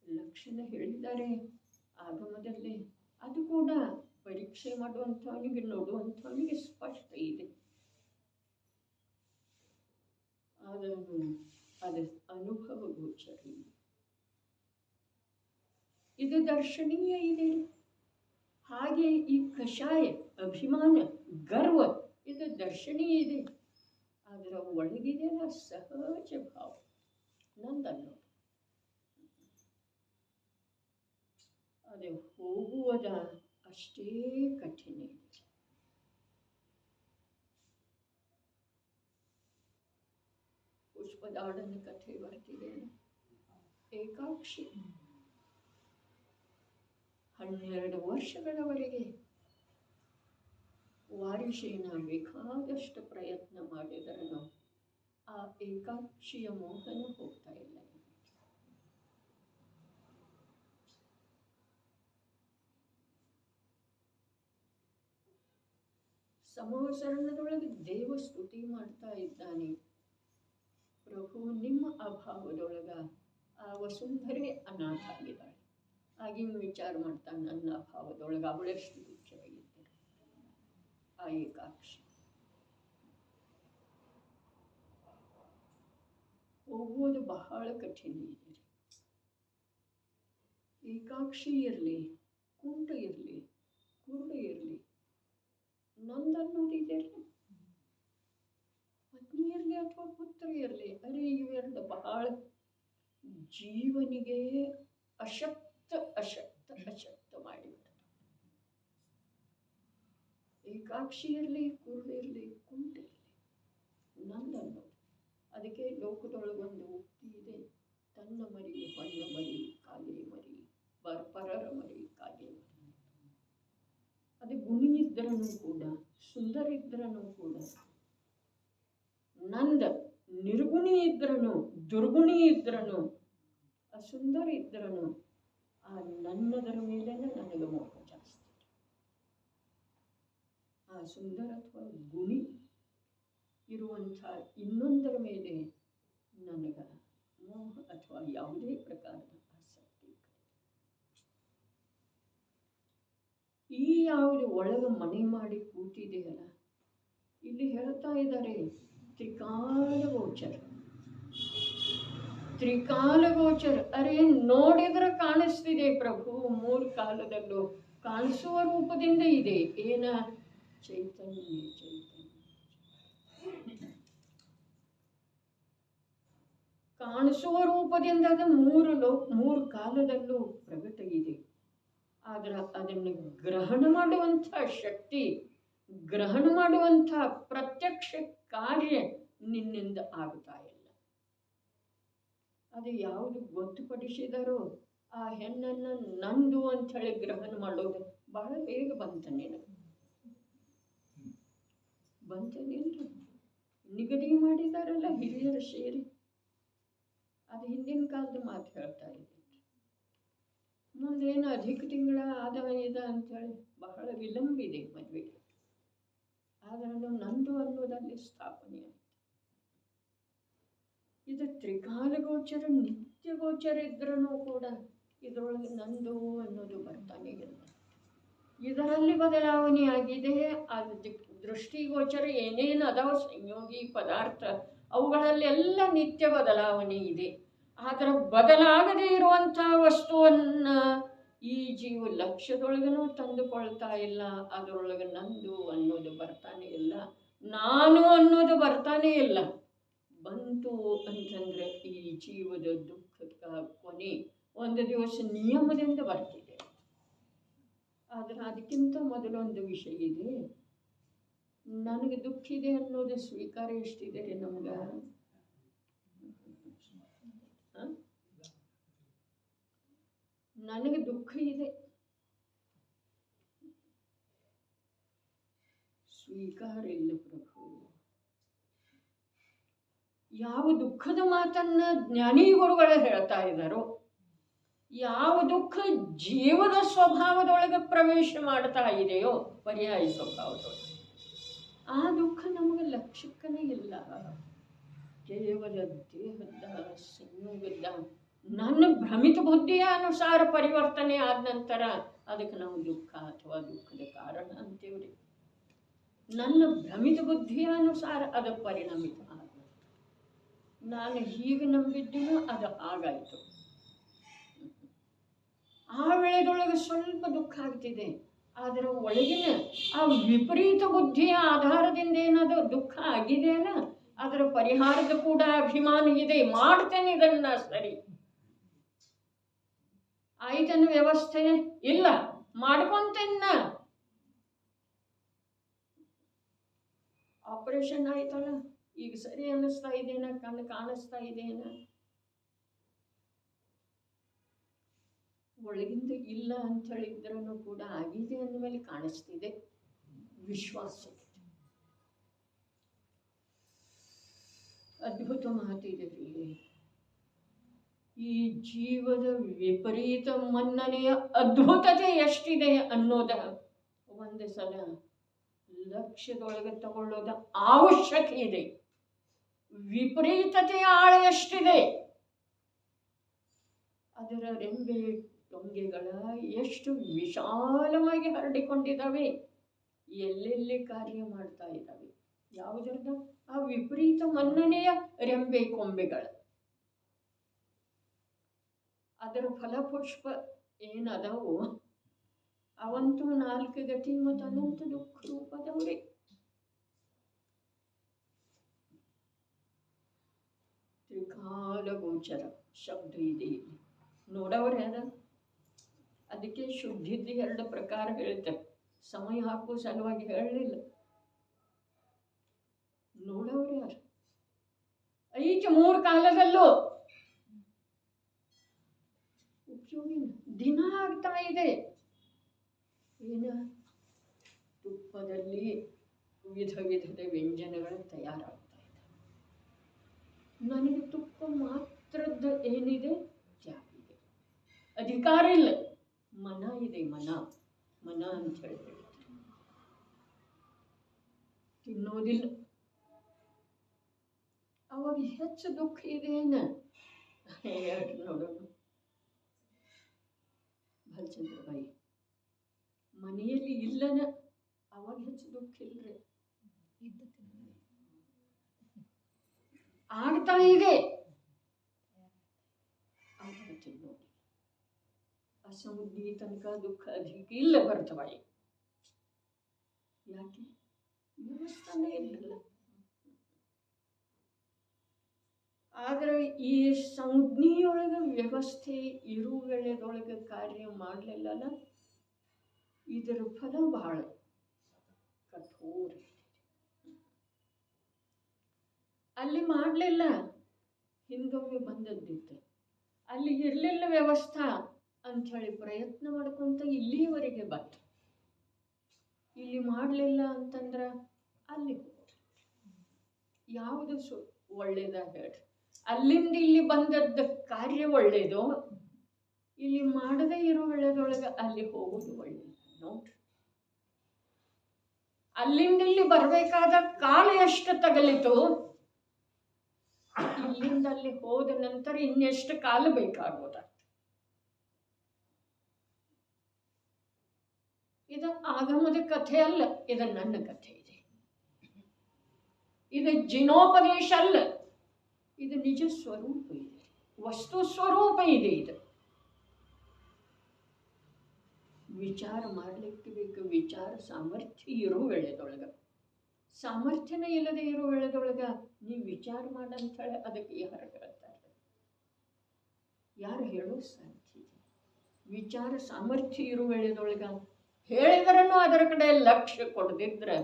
ಲಕ್ಷಣ ಹೇಳಿದ್ದಾರೆ ಆಗಮದಲ್ಲಿ. ಅದು ಕೂಡ ಪರೀಕ್ಷೆ ಮಾಡುವಂಥವನಿಗೆ ನೋಡುವಂಥವನಿಗೆ ಸ್ಪಷ್ಟ ಇದೆ. ಆದರೂ ಅದು ಅನುಭವ ಗೋಚರ ಇದೆ. ಇದು ದರ್ಶನೀಯ ಇದೆ. ಹಾಗೆ ಈ ಕಷಾಯ ಅಭಿಮಾನ ಗರ್ವ ಇದು ದರ್ಶನೀಯ ಇದೆ. ಅದರ ಒಳಗಿದೆಯಲ್ಲ ಸಹಜ ಭಾವ ನಂದನ್ನು ಅದು ಹೋಗುವುದ ಅಷ್ಟೇ ಕಠಿಣ ಇದೆ. ಪುಷ್ಪದಾಡನ ಕಥೆ ಬರ್ತಿದೆ. ಏಕಾಕ್ಷಿ 12 ವರ್ಷಗಳವರೆಗೆ ವಾರಿಷೇನ ಬೇಕಾದಷ್ಟು ಪ್ರಯತ್ನ ಮಾಡಿದರನು ಆ ಏಕಾಕ್ಷಿಯ ಮೋಹನ ಹೋಗ್ತಾ ಇಲ್ಲ. ಸಮವಸರಣದೊಳಗೆ ದೇವ ಸ್ತುತಿ ಮಾಡ್ತಾ ಇದ್ದಾನೆ. ಪ್ರಭು ನಿಮ್ಮ ಅಭಾವದೊಳಗ ಆ ವಸುಂಧರೆ ಅನಾಥ ಆಗಿದ್ದಾಳೆ. ಆಗಿನ ವಿಚಾರ ಮಾಡ್ತಾನೆ, ನನ್ನ ಅಭಾವದೊಳಗೆ ಅವಳೆಷ್ಟು ದುಃಖವಾಗಿದ್ದರೆ ಆ ಏಕಾಕ್ಷಿ. ಹೋಗುವುದು ಬಹಳ ಕಠಿಣ ಇದೆ. ಏಕಾಕ್ಷಿ ಇರಲಿ, ಕುಂಟ ಇರಲಿ, ಕುರುಡು ಇರಲಿ, ನಂದನ್ನೋದಿದೆಯಲ್ಲ, ಪತ್ನಿ ಇರಲಿ ಅಥವಾ ಪುತ್ರ ಇರಲಿ, ಅರೆ ಇವೆರಡು ಬಹಳ ಜೀವನಿಗೆ ಅಶಕ್ತ ಮಾಡಿಬಿಡ್ತಾರೆ. ಏಕಾಕ್ಷಿ ಇರಲಿ, ಕುರುಡು ಇರಲಿ, ಕುಂಟ ಇರಲಿ, ನಂದನ್ನೋದು. ಅದಕ್ಕೆ ಲೋಕದೊಳಗೊಂದು ಉಕ್ತಿ ಇದೆ, ತನ್ನ ಮರಿ ಹೊನ್ನ ಮರಿ ಕಾಗೆ ಮರಿ, ಪರರ ಮರಿ ಕಾಗೆ ಮರಿ. ಅದು ಗುಣಿ ಇದ್ರೂ ಕೂಡ, ಸುಂದರ ಇದ್ರೂ ಕೂಡ, ನಂದ ನಿರ್ಗುಣಿ ಇದ್ರೂ, ದುರ್ಗುಣಿ ಇದ್ರೂ, ಅಸುಂದರ ಇದ್ರೂ ಆ ನನ್ನದರ ಮೇಲೆ ನನಗೆ ಮೋಹ ಜಾಸ್ತಿ. ಆ ಸುಂದರ ಅಥವಾ ಗುಣಿ ಇರುವಂಥ ಇನ್ನೊಂದರ ಮೇಲೆ ನನಗ ಮೋಹ ಅಥವಾ ಯಾವುದೇ ಪ್ರಕಾರದ ಆಸಕ್ತಿ. ಈ ಯಾವುದು ಒಳಗೆ ಮನೆ ಮಾಡಿ ಕೂತಿದೆಯಲ್ಲ, ಇಲ್ಲಿ ಹೇಳ್ತಾ ಇದ್ದಾರೆ ತ್ರಿಕಾಲಗೋಚರ. ತ್ರಿಕಾಲಗೋಚರ ಅರೆ ನೋಡಿದ್ರೆ ಕಾಣಿಸ್ತಿದೆ ಪ್ರಭು, 3 ಕಾಲದಲ್ಲೂ ಕಾಣಿಸುವ ರೂಪದಿಂದ ಇದೆ. ಏನ ಚೈತನ್ಯ, ಚೈತನ್ಯ ಕಾಣಿಸುವ ರೂಪದಿಂದ ಅದು 3 ಕಾಲದಲ್ಲೂ ಪ್ರಗಟ ಇದೆ. ಆದ್ರೆ ಅದನ್ನು ಗ್ರಹಣ ಮಾಡುವಂಥ ಶಕ್ತಿ, ಗ್ರಹಣ ಮಾಡುವಂಥ ಪ್ರತ್ಯಕ್ಷ ಕಾರ್ಯ ನಿನ್ನಿಂದ ಆಗ್ತಾ ಇಲ್ಲ. ಅದು ಯಾವುದು ಗೊತ್ತುಪಡಿಸಿದರೋ ಆ ಹೆಣ್ಣನ್ನು ನಂದು ಅಂತ ಹೇಳಿ ಗ್ರಹಣ ಮಾಡೋದು ಬಹಳ ಬೇಗ ಬಂತನೇನು ಬಂತನೇನ್ರಿ. ನಿಗದಿ ಮಾಡಿದಾರಲ್ಲ ಹಿರಿಯರು ಸೇರಿ, ಅದು ಹಿಂದಿನ ಕಾಲದ ಮಾತು ಹೇಳ್ತಾ ಇದ್ದೆ. ಮುಂದೇನು ಅಧಿಕ ತಿಂಗಳ ಆದ ಇದೆ ಅಂಥೇಳಿ ಬಹಳ ವಿಳಂಬಿದೆ ಮದುವೆಗೆ. ಆದರೂ ನಂದು ಅನ್ನೋದಲ್ಲಿ ಸ್ಥಾಪನೆ ಆಯಿತು. ಇದು ತ್ರಿಕಾಲಗೋಚರ, ನಿತ್ಯ ಗೋಚರ ಇದ್ರೂ ಕೂಡ ಇದರೊಳಗೆ ನಂದು ಅನ್ನೋದು ಬರ್ತಾನೆ ಇಲ್ಲ. ಇದರಲ್ಲಿ ಬದಲಾವಣೆ ಆಗಿದೆ. ಅದು ದೃಷ್ಟಿಗೋಚರ ಏನೇನು ಅದಾವ ಸಂಯೋಗಿ ಪದಾರ್ಥ, ಅವುಗಳಲ್ಲೆಲ್ಲ ನಿತ್ಯ ಬದಲಾವಣೆ ಇದೆ. ಆದರೆ ಬದಲಾಗದೇ ಇರುವಂಥ ವಸ್ತುವನ್ನು ಈ ಜೀವ ಲಕ್ಷ್ಯದೊಳಗೂ ತಂದುಕೊಳ್ತಾ ಇಲ್ಲ. ಅದರೊಳಗೆ ನಂದು ಅನ್ನೋದು ಬರ್ತಾನೆ ಇಲ್ಲ, ನಾನು ಅನ್ನೋದು ಬರ್ತಾನೆ ಇಲ್ಲ. ಬಂತು ಅಂತಂದರೆ ಈ ಜೀವದ ದುಃಖದ ಕೊನೆ ಒಂದು ದಿವಸ ನಿಯಮದಿಂದ ಬರ್ತಿದೆ. ಆದರೆ ಅದಕ್ಕಿಂತ ಮೊದಲೊಂದು ವಿಷಯ ಇದೆ. ನನಗೆ ದುಃಖ ಇದೆ ಅನ್ನೋದು ಸ್ವೀಕಾರ ಎಷ್ಟಿದೆ ರೀ ನಮ್ಗೆ? ಸ್ವೀಕಾರ ಇಲ್ಲ ಪ್ರಭು. ಯಾವ ದುಃಖದ ಮಾತನ್ನ ಜ್ಞಾನಿ ಗುರುಗಳು ಹೇಳ್ತಾ ಇದ್ದಾರೋ, ಯಾವ ದುಃಖ ಜೀವದ ಸ್ವಭಾವದೊಳಗೆ ಪ್ರವೇಶ ಮಾಡ್ತಾ ಇದೆಯೋ, ಪರ್ಯಾಯ ಸ್ವಭಾವದೊಳಗೆ, ಆ ದುಃಖ ನಮಗೆ ಲಕ್ಷ್ಯಕ್ಕನೇ ಇಲ್ಲ. ಕೇವಲ ದೇಹದ ಸಂಯೋಗದ ನನ್ನ ಭ್ರಮಿತ ಬುದ್ಧಿಯ ಅನುಸಾರ ಪರಿವರ್ತನೆ ಆದ ನಂತರ ಅದಕ್ಕೆ ನಾವು ದುಃಖ ಅಥವಾ ದುಃಖದ ಕಾರಣ ಅಂತೇವ್ರಿ. ನನ್ನ ಭ್ರಮಿತ ಬುದ್ಧಿಯ ಅನುಸಾರ ಅದು ಪರಿಣಮಿತ ಆದ ನಂತರ ನಾನು ಹೀಗೆ ನಂಬಿದ್ದೀನೋ ಅದು ಹಾಗಾಯಿತು. ಆ ವೇಳೆದೊಳಗೆ ಸ್ವಲ್ಪ ದುಃಖ ಆಗ್ತಿದೆ, ಆದರೆ ಒಳಗಿನ ಆ ವಿಪರೀತ ಬುದ್ಧಿಯ ಆಧಾರದಿಂದ ಏನಾದರೂ ದುಃಖ ಆಗಿದೆಯಲ್ಲ, ಅದರ ಪರಿಹಾರದ ಕೂಡ ಅಭಿಮಾನ ಇದೆ. ಮಾಡ್ತೇನೆ ಇದನ್ನ, ಸರಿ ಆಯ್ತನ ವ್ಯವಸ್ಥೆ ಇಲ್ಲ, ಮಾಡ್ಕೊಂತೇನ. ಆಪರೇಷನ್ ಆಯ್ತಲ್ಲ, ಈಗ ಸರಿ ಅನ್ನಿಸ್ತಾ ಇದೇನ, ಕಣ್ಣು ಕಾಣಿಸ್ತಾ ಇದೇನ, ಒಳಗಿಂದ ಇಲ್ಲ ಅಂತ ಹೇಳಿದ್ರೂ ಕೂಡ ಆಗಿದೆ ಅಂದಮೇಲೆ ಕಾಣಿಸ್ತಿದೆ, ವಿಶ್ವಾಸ. ಅದ್ಭುತ ಮಾತಿದೆ ರೀ. ಈ ಜೀವದ ವಿಪರೀತ ಮನ್ನಣೆಯ ಅದ್ಭುತತೆ ಎಷ್ಟಿದೆ ಅನ್ನೋದ ಒಂದು ಸಲ ಲಕ್ಷ್ಯದೊಳಗೆ ತಗೊಳ್ಳೋದ ಅವಶ್ಯಕ ಇದೆ. ವಿಪರೀತತೆಯ ಆಳ ಎಷ್ಟಿದೆ, ಅದರ ರೆಂಬೆ ಟೊಂಗೆಗಳ ಎಷ್ಟು ವಿಶಾಲವಾಗಿ ಹರಡಿಕೊಂಡಿದ್ದಾವೆ, ಎಲ್ಲೆಲ್ಲಿ ಕಾರ್ಯ ಮಾಡ್ತಾ ಇದ್ದಾವೆ. ಯಾವುದರದ? ಆ ವಿಪರೀತ ಮನ್ನಣೆಯ ರೆಂಬೆ ಕೊಂಬೆಗಳ. ಅದರ ಫಲಪುಷ್ಪ ಏನದವು ಅವಂತೂ 4 ಗತಿ ಮತ್ತು ಅನಂತ ದುಃಖ ರೂಪದವ್ರಿ. ತ್ರಿಕಾಲ ಗೋಚರ ಶಬ್ದ ಇದೆ, ನೋಡವ್ರೆ ಅದ. ಅದಕ್ಕೆ ಶುದ್ಧಿದ್ದು 2 ಪ್ರಕಾರ ಹೇಳ್ತಾರೆ, ಸಮಯ ಹಾಕುವ ಸಲುವಾಗಿ ಹೇಳಲಿಲ್ಲ. ನೋಡವ್ರೆ ಯಾರು ಐತೆ 3 ಕಾಲದಲ್ಲೂ ಉಪಯೋಗಿನ ದಿನ ಆಗ್ತಾ ಇದೆ. ಏನ ತುಪ್ಪದಲ್ಲಿ ವಿಧ ವಿಧದ ವ್ಯಂಜನಗಳು ತಯಾರಾಗ್ತಾ ಇದೆ. ನನಗೆ ತುಪ್ಪ ಮಾತ್ರದ ಏನಿದೆ, ತ್ಯಾಗ ಇದೆ, ಅಧಿಕಾರ ಇಲ್ಲ. ಮನ ಇದೆ, ಮನ ಮನ ಅಂತ ಹೇಳ್ತಾರೆ. ತಿನ್ನೋದಿಲ್ಲ, ಅವಾಗ ಹೆಚ್ಚು ದುಃಖ ಇದೆ ಏನ ನೋಡೋಣ. ಭಲಚಂದ್ರಬಾಯಿ ಮನೆಯಲ್ಲಿ ಇಲ್ಲನ, ಅವಾಗ ಹೆಚ್ಚು ದುಃಖ ಇಲ್ರಿ, ಆಗ್ತಾ ಇದೆ. ತಿನ್ನೋದು ಅಸಮುದ್ದಿ ತನಕ ದುಃಖ ಅಧಿಕ ಇಲ್ಲ ಬರ್ತವಾಯಿ. ಯಾಕೆ? ವ್ಯವಸ್ಥಾನೇ ಇರಲಿಲ್ಲ. ಆದರೆ ಈ ಸಂಜ್ಞೆಯೊಳಗೆ ವ್ಯವಸ್ಥೆ ಇರುವೆಳೆದೊಳಗೆ ಕಾರ್ಯ ಮಾಡಲಿಲ್ಲಲ್ಲ, ಇದರ ಫಲ ಬಹಳ ಕಠೋರ. ಅಲ್ಲಿ ಮಾಡಲಿಲ್ಲ, ಹಿಂದೊಮ್ಮೆ ಬಂದದ್ದಿತ್ತು. ಅಲ್ಲಿ ಇರಲಿಲ್ಲ ವ್ಯವಸ್ಥಾ ಅಂಥೇಳಿ ಪ್ರಯತ್ನ ಮಾಡ್ಕೊಂತ ಇಲ್ಲಿಯವರೆಗೆ ಬಂತು. ಇಲ್ಲಿ ಮಾಡಲಿಲ್ಲ ಅಂತಂದ್ರೆ ಅಲ್ಲಿ ಯಾವುದು ಒಳ್ಳೇದಾಗ ಹೇಳ್ರಿ. ಅಲ್ಲಿಂದ ಇಲ್ಲಿ ಬಂದದ್ದ ಕಾರ್ಯ ಒಳ್ಳೇದು, ಇಲ್ಲಿ ಮಾಡದೇ ಇರೋ ಒಳ್ಳೆದೊಳಗೆ ಅಲ್ಲಿ ಹೋಗೋದು ಒಳ್ಳೇದು. ನೋಡ್ರಿ, ಅಲ್ಲಿಂದ ಇಲ್ಲಿ ಬರಬೇಕಾದ ಕಾಲ ಎಷ್ಟು ತಗಲಿತು, ಇಲ್ಲಿಂದ ಅಲ್ಲಿ ಹೋದ ನಂತರ ಇನ್ನೆಷ್ಟು ಕಾಲ ಬೇಕಾಗೋದ. ಇದು ಆಗಮದ ಕಥೆ ಅಲ್ಲ, ಇದು ನನ್ನ ಕಥೆ ಇದೆ. ಇದು ಜಿನೋಪದೇಶ ಅಲ್ಲ, ಇದು ನಿಜ ಸ್ವರೂಪ ಇದೆ, ವಸ್ತು ಸ್ವರೂಪ ಇದೆ. ಇದು ವಿಚಾರ ಮಾಡ್ಲಿಕ್ಕೆ ಬೇಕು, ವಿಚಾರ ಸಾಮರ್ಥ್ಯ ಇರೋ ವೇಳೆದೊಳಗ. ಸಾಮರ್ಥ್ಯನ ಇಲ್ಲದೆ ಇರೋ ವೇಳೆದೊಳಗ ನೀವು ವಿಚಾರ ಮಾಡಂತ ಹೇಳಿ ಅದಕ್ಕೆ ಯಾರು ಹೇಳ್ತಾರೆ? ಯಾರು ಹೇಳೋ ಸಾಧ್ಯ? ವಿಚಾರ ಸಾಮರ್ಥ್ಯ ಇರೋ ವೇಳೆದೊಳಗ ಹೇಳಿದ್ರೂ ಅದರ ಕಡೆ ಲಕ್ಷ್ಯ ಕೊಡದಿದ್ರೆ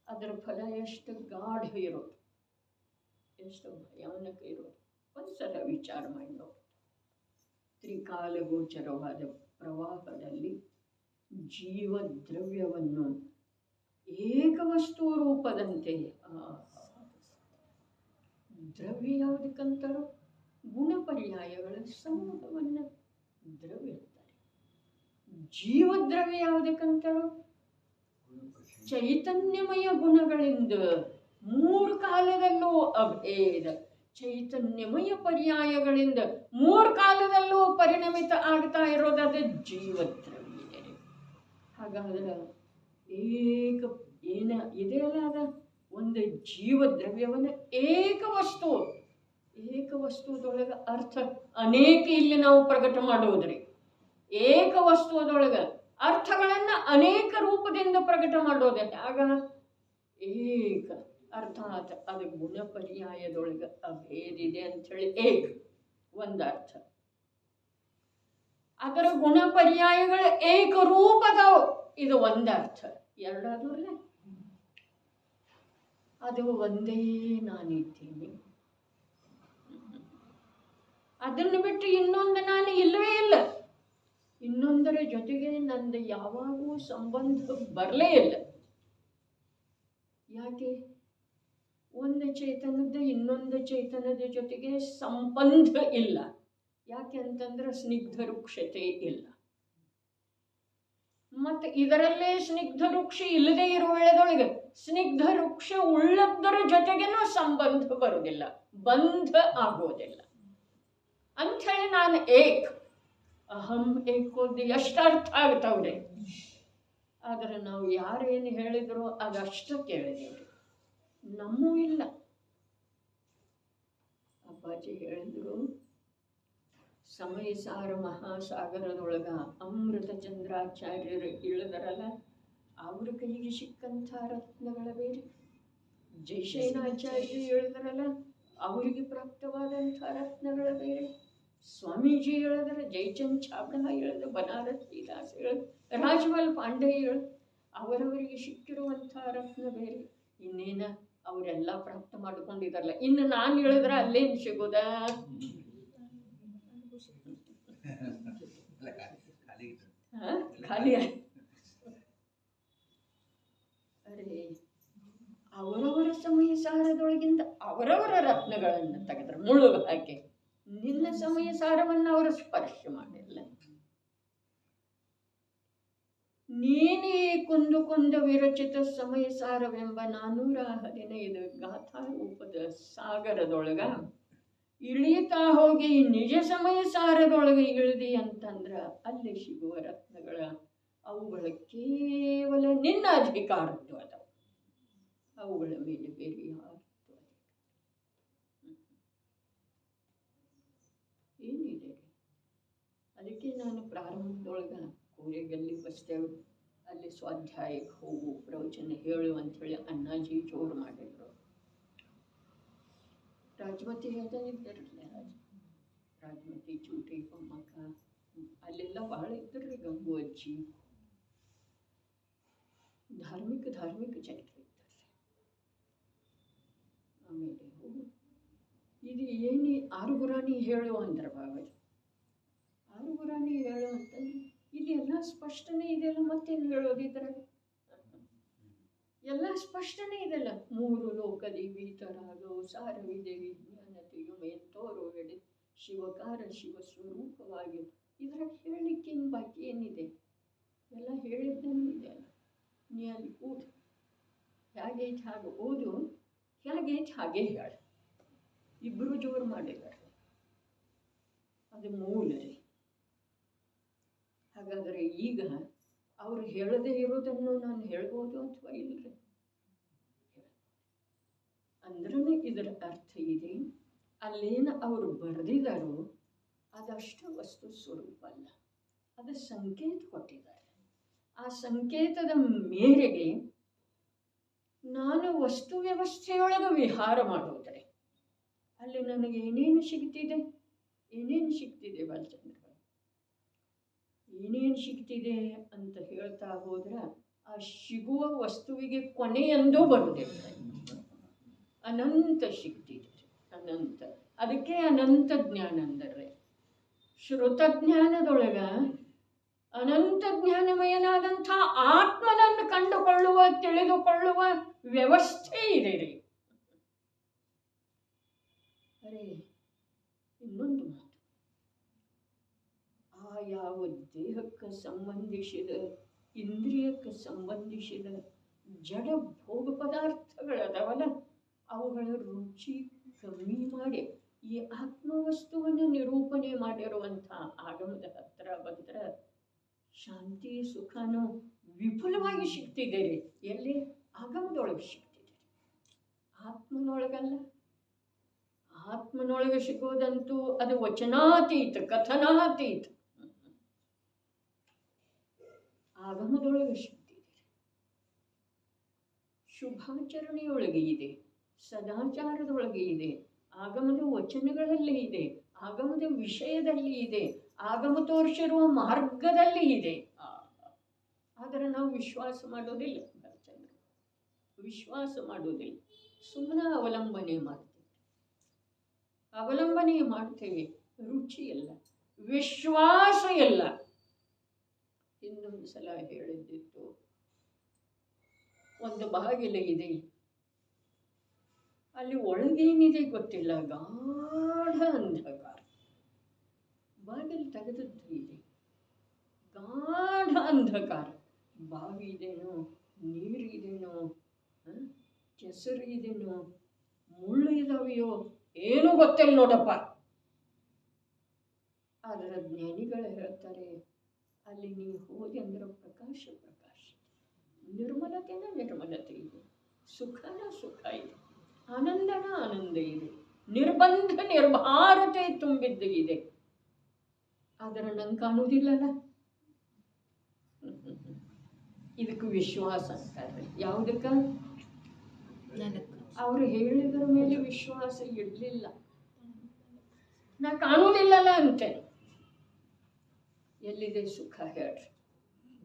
ಅದರ ಫಲ ಎಷ್ಟು ಗಾಢ ಇರೋದು, ಎಷ್ಟು ಭಯಾನಕ ಇರೋದು. ಒಂದ್ಸಲ ವಿಚಾರ ಮಾಡಿ ನೋಡಿ. ತ್ರಿಕಾಲ ಗೋಚರವಾದ ಪ್ರವಾಹದಲ್ಲಿ ಜೀವದ್ರವ್ಯವನ್ನು ಏಕವಸ್ತು ರೂಪದಂತೆ. ದ್ರವ್ಯ ಯಾವುದಕ್ಕಂತಾರೋ ಗುಣ ಪರ್ಯಾಯಗಳ ಸಮೂಹವನ್ನು ದ್ರವ್ಯ ಅಂತಾರೆ. ಜೀವದ್ರವ್ಯ ಯಾವುದಕ್ಕಂತಾರೋ ಚೈತನ್ಯಮಯ ಗುಣಗಳಿಂದ ಮೂರು ಕಾಲದಲ್ಲೂ ಅಭೇದ, ಚೈತನ್ಯಮಯ ಪರ್ಯಾಯಗಳಿಂದ ಮೂರು ಕಾಲದಲ್ಲೂ ಪರಿಣಮಿತ ಆಗ್ತಾ ಇರೋದಾದ ಜೀವದ್ರವ್ಯ. ಹಾಗಾದ್ರೆ ಏಕ ಏನ ಇದೆಯಲ್ಲ ಅದ ಒಂದು ಜೀವದ್ರವ್ಯವನ್ನು ಏಕವಸ್ತುದೊಳಗೆ ಅರ್ಥ ಅನೇಕ ಇಲ್ಲಿ ನಾವು ಪ್ರಕಟ ಮಾಡೋದ್ರಿ. ಏಕವಸ್ತುದೊಳಗೆ ಅರ್ಥಗಳನ್ನು ಅನೇಕ ರೂಪದಿಂದ ಪ್ರಕಟ ಮಾಡೋದೆ. ಆಗ ಏಕ ಅರ್ಥಾತ್ ಅದು ಗುಣ ಪರ್ಯಾಯದೊಳಗೆ ಅಭೇದಿದೆ ಅಂಥೇಳಿ ಏಕ ಒಂದರ್ಥ. ಅದರ ಗುಣ ಪರ್ಯಾಯಗಳು ಏಕರೂಪದವು, ಇದು ಒಂದರ್ಥ. ಎರಡಾದ್ರಲ್ಲ ಅದು ಒಂದೇ ನಾನಿದ್ದೀನಿ, ಅದನ್ನು ಬಿಟ್ಟು ಇನ್ನೊಂದು ನಾನು ಇಲ್ಲವೇ ಇಲ್ಲ. ಇನ್ನೊಂದರ ಜೊತೆಗೆ ನಂದು ಯಾವಾಗೂ ಸಂಬಂಧ ಬರಲೇ ಇಲ್ಲ. ಯಾಕೆ? ಒಂದು ಚೇತನದ ಇನ್ನೊಂದು ಚೇತನದ ಜೊತೆಗೆ ಸಂಬಂಧ ಇಲ್ಲ. ಯಾಕೆ ಅಂತಂದ್ರೆ ಸ್ನಿಗ್ಧ ವೃಕ್ಷತೆ ಇಲ್ಲ. ಮತ್ತು ಇದರಲ್ಲೇ ಸ್ನಿಗ್ಧ ವೃಕ್ಷ ಇಲ್ಲದೆ ಇರುವ ವೇಳೆದೊಳಗೆ ಸ್ನಿಗ್ಧ ವೃಕ್ಷ ಉಳ್ಳದ್ದರ ಜೊತೆಗೇನೂ ಸಂಬಂಧ ಬರುವುದಿಲ್ಲ, ಬಂಧ ಆಗೋದಿಲ್ಲ. ಅಂಥೇಳಿ ನಾನು ಏಕ್ ಅಹಂ ಏಕೋದು ಎಷ್ಟು ಅರ್ಥ ಆಗ್ತಾವ್ರೆ. ಆದರೆ ನಾವು ಯಾರೇನು ಹೇಳಿದ್ರು ಅದಷ್ಟು ಕೇಳಿದೇವ್ರಿ, ನಮ್ಮೂ ಇಲ್ಲ. ಅಪ್ಪಾಜಿ ಹೇಳಿದ್ರು, ಸಮಯಸಾರ ಮಹಾಸಾಗರದೊಳಗ ಅಮೃತ ಚಂದ್ರಾಚಾರ್ಯರು ಇಳಿದರಲ್ಲ, ಅವ್ರ ಕೈಗೆ ಸಿಕ್ಕಂಥ ರತ್ನಗಳ ಬೇರೆ. ಜಯಶೇನಾಚಾರ್ಯರು ಇಳಿದರಲ್ಲ, ಅವರಿಗೆ ಪ್ರಾಪ್ತವಾದಂಥ ರತ್ನಗಳ ಬೇರೆ. ಸ್ವಾಮೀಜಿ ಹೇಳಿದ್ರೆ, ಜಯಚಂದ್ ಚಾಬ್ಡಾ ಹೇಳಿದ, ಬನಾರಸಿ ದಾಸ್ ಹೇಳಿದ, ರಾಜಮಲ್ ಪಾಂಡೆ ಹೇಳಿದ, ಅವರವರಿಗೆ ಸಿಕ್ಕಿರುವಂಥ ರತ್ನ ಬೇರೆ. ಇನ್ನೇನ ಅವರೆಲ್ಲ ಪ್ರಾಪ್ತ ಮಾಡ್ಕೊಂಡಿದಾರಲ್ಲ, ಇನ್ನು ನಾನು ಹೇಳಿದ್ರೆ ಅಲ್ಲೇನು ಸಿಗೋದ? ಖಾಲಿ. ಅರೆ, ಅವರವರ ಸಮಯ ಸಾರದೊಳಗಿಂದ ಅವರವರ ರತ್ನಗಳನ್ನು ತೆಗೆದ್ರೆ ಮುಳುಗು ಹಾಕಿ ನಿನ್ನ ಸಮಯ ಸಾರವನ್ನು ಅವರು ಸ್ಪರ್ಶ ಮಾಡಿಲ್ಲ. ನೀನೇ ಕುಂದು ವಿರಚಿತ ಸಮಯ ಸಾರವೆಂಬ 415 ಗಾಥಾ ರೂಪದ ಸಾಗರದೊಳಗ ಇಳಿತಾ ಹೋಗಿ ನಿಜ ಸಮಯ ಸಾರದೊಳಗೆ ಇಳಿದಿ ಅಂತಂದ್ರ ಅಲ್ಲಿ ಸಿಗುವ ರತ್ನಗಳ ಅವುಗಳ ಕೇವಲ ನಿನ್ನ ಅಧಿಕಾರತ್ವ ಅದಾವ, ಅವುಗಳ ಮೇಲೆ ಬೇರೆ ಯಾರು ಏನಿದೆ. ಅದಕ್ಕೆ ನಾನು ಪ್ರಾರಂಭದೊಳಗೆ ಕೋರೆಗಲ್ಲಿ ಬಸ್ತೇವೆ, ಅಲ್ಲಿ ಸ್ವಾಧ್ಯಾಯಕ್ಕೆ ಹೋಗು, ಪ್ರವಚನ ಹೇಳು ಅಂಥೇಳಿ ಅಣ್ಣಾಜಿ ಜೋರು ಮಾಡಿದ್ರು. ರಾಜಮತಿ ಹೇಳ್ತಾ ಇದ್ದಾರಲ್ಲ, ರಾಜಮತಿ ಚೂಟಿ ಬೊಮ್ಮಕ್ಕ ಅಲ್ಲೆಲ್ಲ ಭಾಳ ಇದ್ದರು. ಗಂಗು ಅಜ್ಜಿ ಧಾರ್ಮಿಕ ಜನರು ಇದ್ದಾರೆ. ಆಮೇಲೆ ಇದು ಏನು ಆರುಗುರಾಣಿ ಹೇಳು ಅಂದ್ರೆ ಬಾಬಾಜಿ, ಆರುಗುರಾಣಿ ಹೇಳು ಅಂತಂದ್ರೆ ಇಲ್ಲಿ ಎಲ್ಲ ಸ್ಪಷ್ಟನೆ ಇದೆಯಲ್ಲ, ಮತ್ತೇನು ಹೇಳೋದಿದ್ರೆ ಎಲ್ಲ ಸ್ಪಷ್ಟನೆ ಇದೆಲ್ಲ. 3 ಲೋಕದಿ ಭೀತರಾಗೋ ಸಾರವಿದೆ ವಿಜ್ಞಾನತೆಯು ಮೇಲ್ತೋರೋ ಎಡೆ ಶಿವಕಾರ ಶಿವ ಸ್ವರೂಪವಾಗಿ. ಇದ್ರಾಗ ಹೇಳಲಿಕ್ಕೇನು ಬಾಕಿ ಏನಿದೆ? ಎಲ್ಲ ಹೇಳಿದ್ದೇನು ಇದೆ ಅಲ್ಲ. ನೀ ಅಲ್ಲಿ ಕೂಡು, ಹೇಗೈತೆ ಹಾಗೆ ಓದು, ಹೇಗೈತೆ ಹಾಗೆ ಹೇಳು. ಇಬ್ಬರು ಜೋರು ಮಾಡಿದ್ದಾರೆ, ಅದು ಮೂಲ ರೀ. ಹಾಗಾದರೆ ಈಗ ಅವರು ಹೇಳದೇ ಇರೋದನ್ನು ನಾನು ಹೇಳ್ಬೋದು ಅಥವಾ ಇಲ್ಲರಿ? ಅಂದ್ರೂ ಇದರ ಅರ್ಥ ಇದೆ. ಅಲ್ಲೇನು ಅವರು ಬರೆದಿದ್ದಾರೋ ಅದಷ್ಟು ವಸ್ತು ಸ್ವರೂಪ ಅಲ್ಲ, ಅದು ಸಂಕೇತ ಕೊಟ್ಟಿದ್ದಾರೆ. ಆ ಸಂಕೇತದ ಮೇರೆಗೆ ನಾನು ವಸ್ತು ವ್ಯವಸ್ಥೆಯೊಳಗೆ ವಿಹಾರ ಮಾಡೋದ್ರೆ ಅಲ್ಲಿ ನನಗೆ ಏನೇನು ಸಿಗ್ತಿದೆ ಬಾಲಚಂದ್ರ, ಏನೇನು ಸಿಗ್ತಿದೆ ಅಂತ ಹೇಳ್ತಾ ಹೋದ್ರೆ ಆ ಸಿಗುವ ವಸ್ತುವಿಗೆ ಕೊನೆಯೆಂದೂ ಬರುವುದಿಲ್ಲ. ಅನಂತ ಸಿಗ್ತಿದೆ, ಅನಂತ. ಅದಕ್ಕೆ ಅನಂತ ಜ್ಞಾನ ಅಂದರೆ ಶ್ರುತಜ್ಞಾನದೊಳಗ ಅನಂತ ಜ್ಞಾನಮಯನಾದಂಥ ಆತ್ಮನನ್ನು ಕಂಡುಕೊಳ್ಳುವ ತಿಳಿದುಕೊಳ್ಳುವ ವ್ಯವಸ್ಥೆ ಇದೆ ರೀ. ಅರೆ ಇನ್ನೊಂದು ಮಾತು, ಆ ಯಾವ ದೇಹಕ್ಕೆ ಸಂಬಂಧಿಸಿದ ಇಂದ್ರಿಯಕ್ಕೆ ಸಂಬಂಧಿಸಿದ ಜಡ ಭೋಗ ಪದಾರ್ಥಗಳದವಲ್ಲ, ಅವುಗಳ ರುಚಿ ಕಮ್ಮಿ ಮಾಡಿ ಈ ಆತ್ಮವಸ್ತುವನ್ನು ನಿರೂಪಣೆ ಮಾಡಿರುವಂಥ ಆಗಮದ ಹತ್ರ ಬಂದ್ರೆ ಶಾಂತಿ ಸುಖನೂ ವಿಪುಲವಾಗಿ ಸಿಗ್ತಿದೆ ರೀ. ಎಲ್ಲಿ? ಆಗಮದೊಳಗೆ ಸಿಗ್ತಿದೆ, ಆತ್ಮನೊಳಗಲ್ಲ. ಆತ್ಮನೊಳಗೆ ಸಿಗೋದಂತೂ ಅದು ವಚನಾತೀತ, ಕಥನಾತೀತ. ಆಗಮದೊಳಗೆ ಸಿಗ್ತಿದೆ, ಶುಭಾಚರಣೆಯೊಳಗೆ ಇದೆ, ಸದಾಚಾರದೊಳಗೆ ಇದೆ, ಆಗಮದ ವಚನಗಳಲ್ಲಿ ಇದೆ, ಆಗಮದ ವಿಷಯದಲ್ಲಿ ಇದೆ, ಆಗಮ ತೋರಿಸಿರುವ ಮಾರ್ಗದಲ್ಲಿ ಇದೆ. ಆದರೆ ನಾವು ವಿಶ್ವಾಸ ಮಾಡೋದಿಲ್ಲ, ವಿಶ್ವಾಸ ಮಾಡೋದಿಲ್ಲ, ಸುಮ್ಮನೆ ಅವಲಂಬನೆ ಮಾಡ್ತೇವೆ. ಅವಲಂಬನೆ ಮಾಡ್ತೇವೆ, ರುಚಿ ಇಲ್ಲ, ವಿಶ್ವಾಸ ಇಲ್ಲ. ಇನ್ನೊಂದು ಸಲ ಹೇಳಿದ್ದಿತ್ತು, ಒಂದು ಬಾಗಿಲು ಇದೆ, ಅಲ್ಲಿ ಒಳಗೇನಿದೆ ಗೊತ್ತಿಲ್ಲ, ಗಾಢ ಅಂಧಕಾರ. ಬಾಗಿಲು ತೆಗೆದದ್ದು ಇದೆ, ಗಾಢ ಅಂಧಕಾರ. ಬಾವಿ ಇದೆನೋ, ನೀರಿದೇನೋ, ಕೆಸರು ಇದೆನೋ, ಮುಳ್ಳು ಇದಾವೆಯೋ ಏನೂ ಗೊತ್ತಿಲ್ಲ ನೋಡಪ್ಪ. ಅದರ ಜ್ಞಾನಿಗಳು ಹೇಳ್ತಾರೆ, ಅಲ್ಲಿ ನೀವು ಹೋಗಿ ಅಂದ್ರೆ ಪ್ರಕಾಶ ಪ್ರಕಾಶ, ನಿರ್ಮಲತೆನ ನಿರ್ಮಲತೆ ಇದೆ, ಸುಖನ ಸುಖ ಇದೆ, ಆನಂದನ ಆನಂದ ಇದೆ, ನಿರ್ಬಂಧ ನಿರ್ಭಾರತೆ ತುಂಬಿದ್ದು ಇದೆ. ಆದರೆ ನಂಗೆ ಕಾಣುವುದಿಲ್ಲಲ್ಲ. ಇದಕ್ಕೆ ವಿಶ್ವಾಸ ಅಂತಾರೆ. ಯಾವುದಕ್ಕೆ? ಅವರು ಹೇಳಿದ್ರ ಮೇಲೆ ವಿಶ್ವಾಸ ಇರಲಿಲ್ಲ. ನಾ ಕಾಣುವುದಿಲ್ಲಲ್ಲ ಅಂತೆ. ಎಲ್ಲಿದೆ ಸುಖ ಹೇಳ್ರಿ?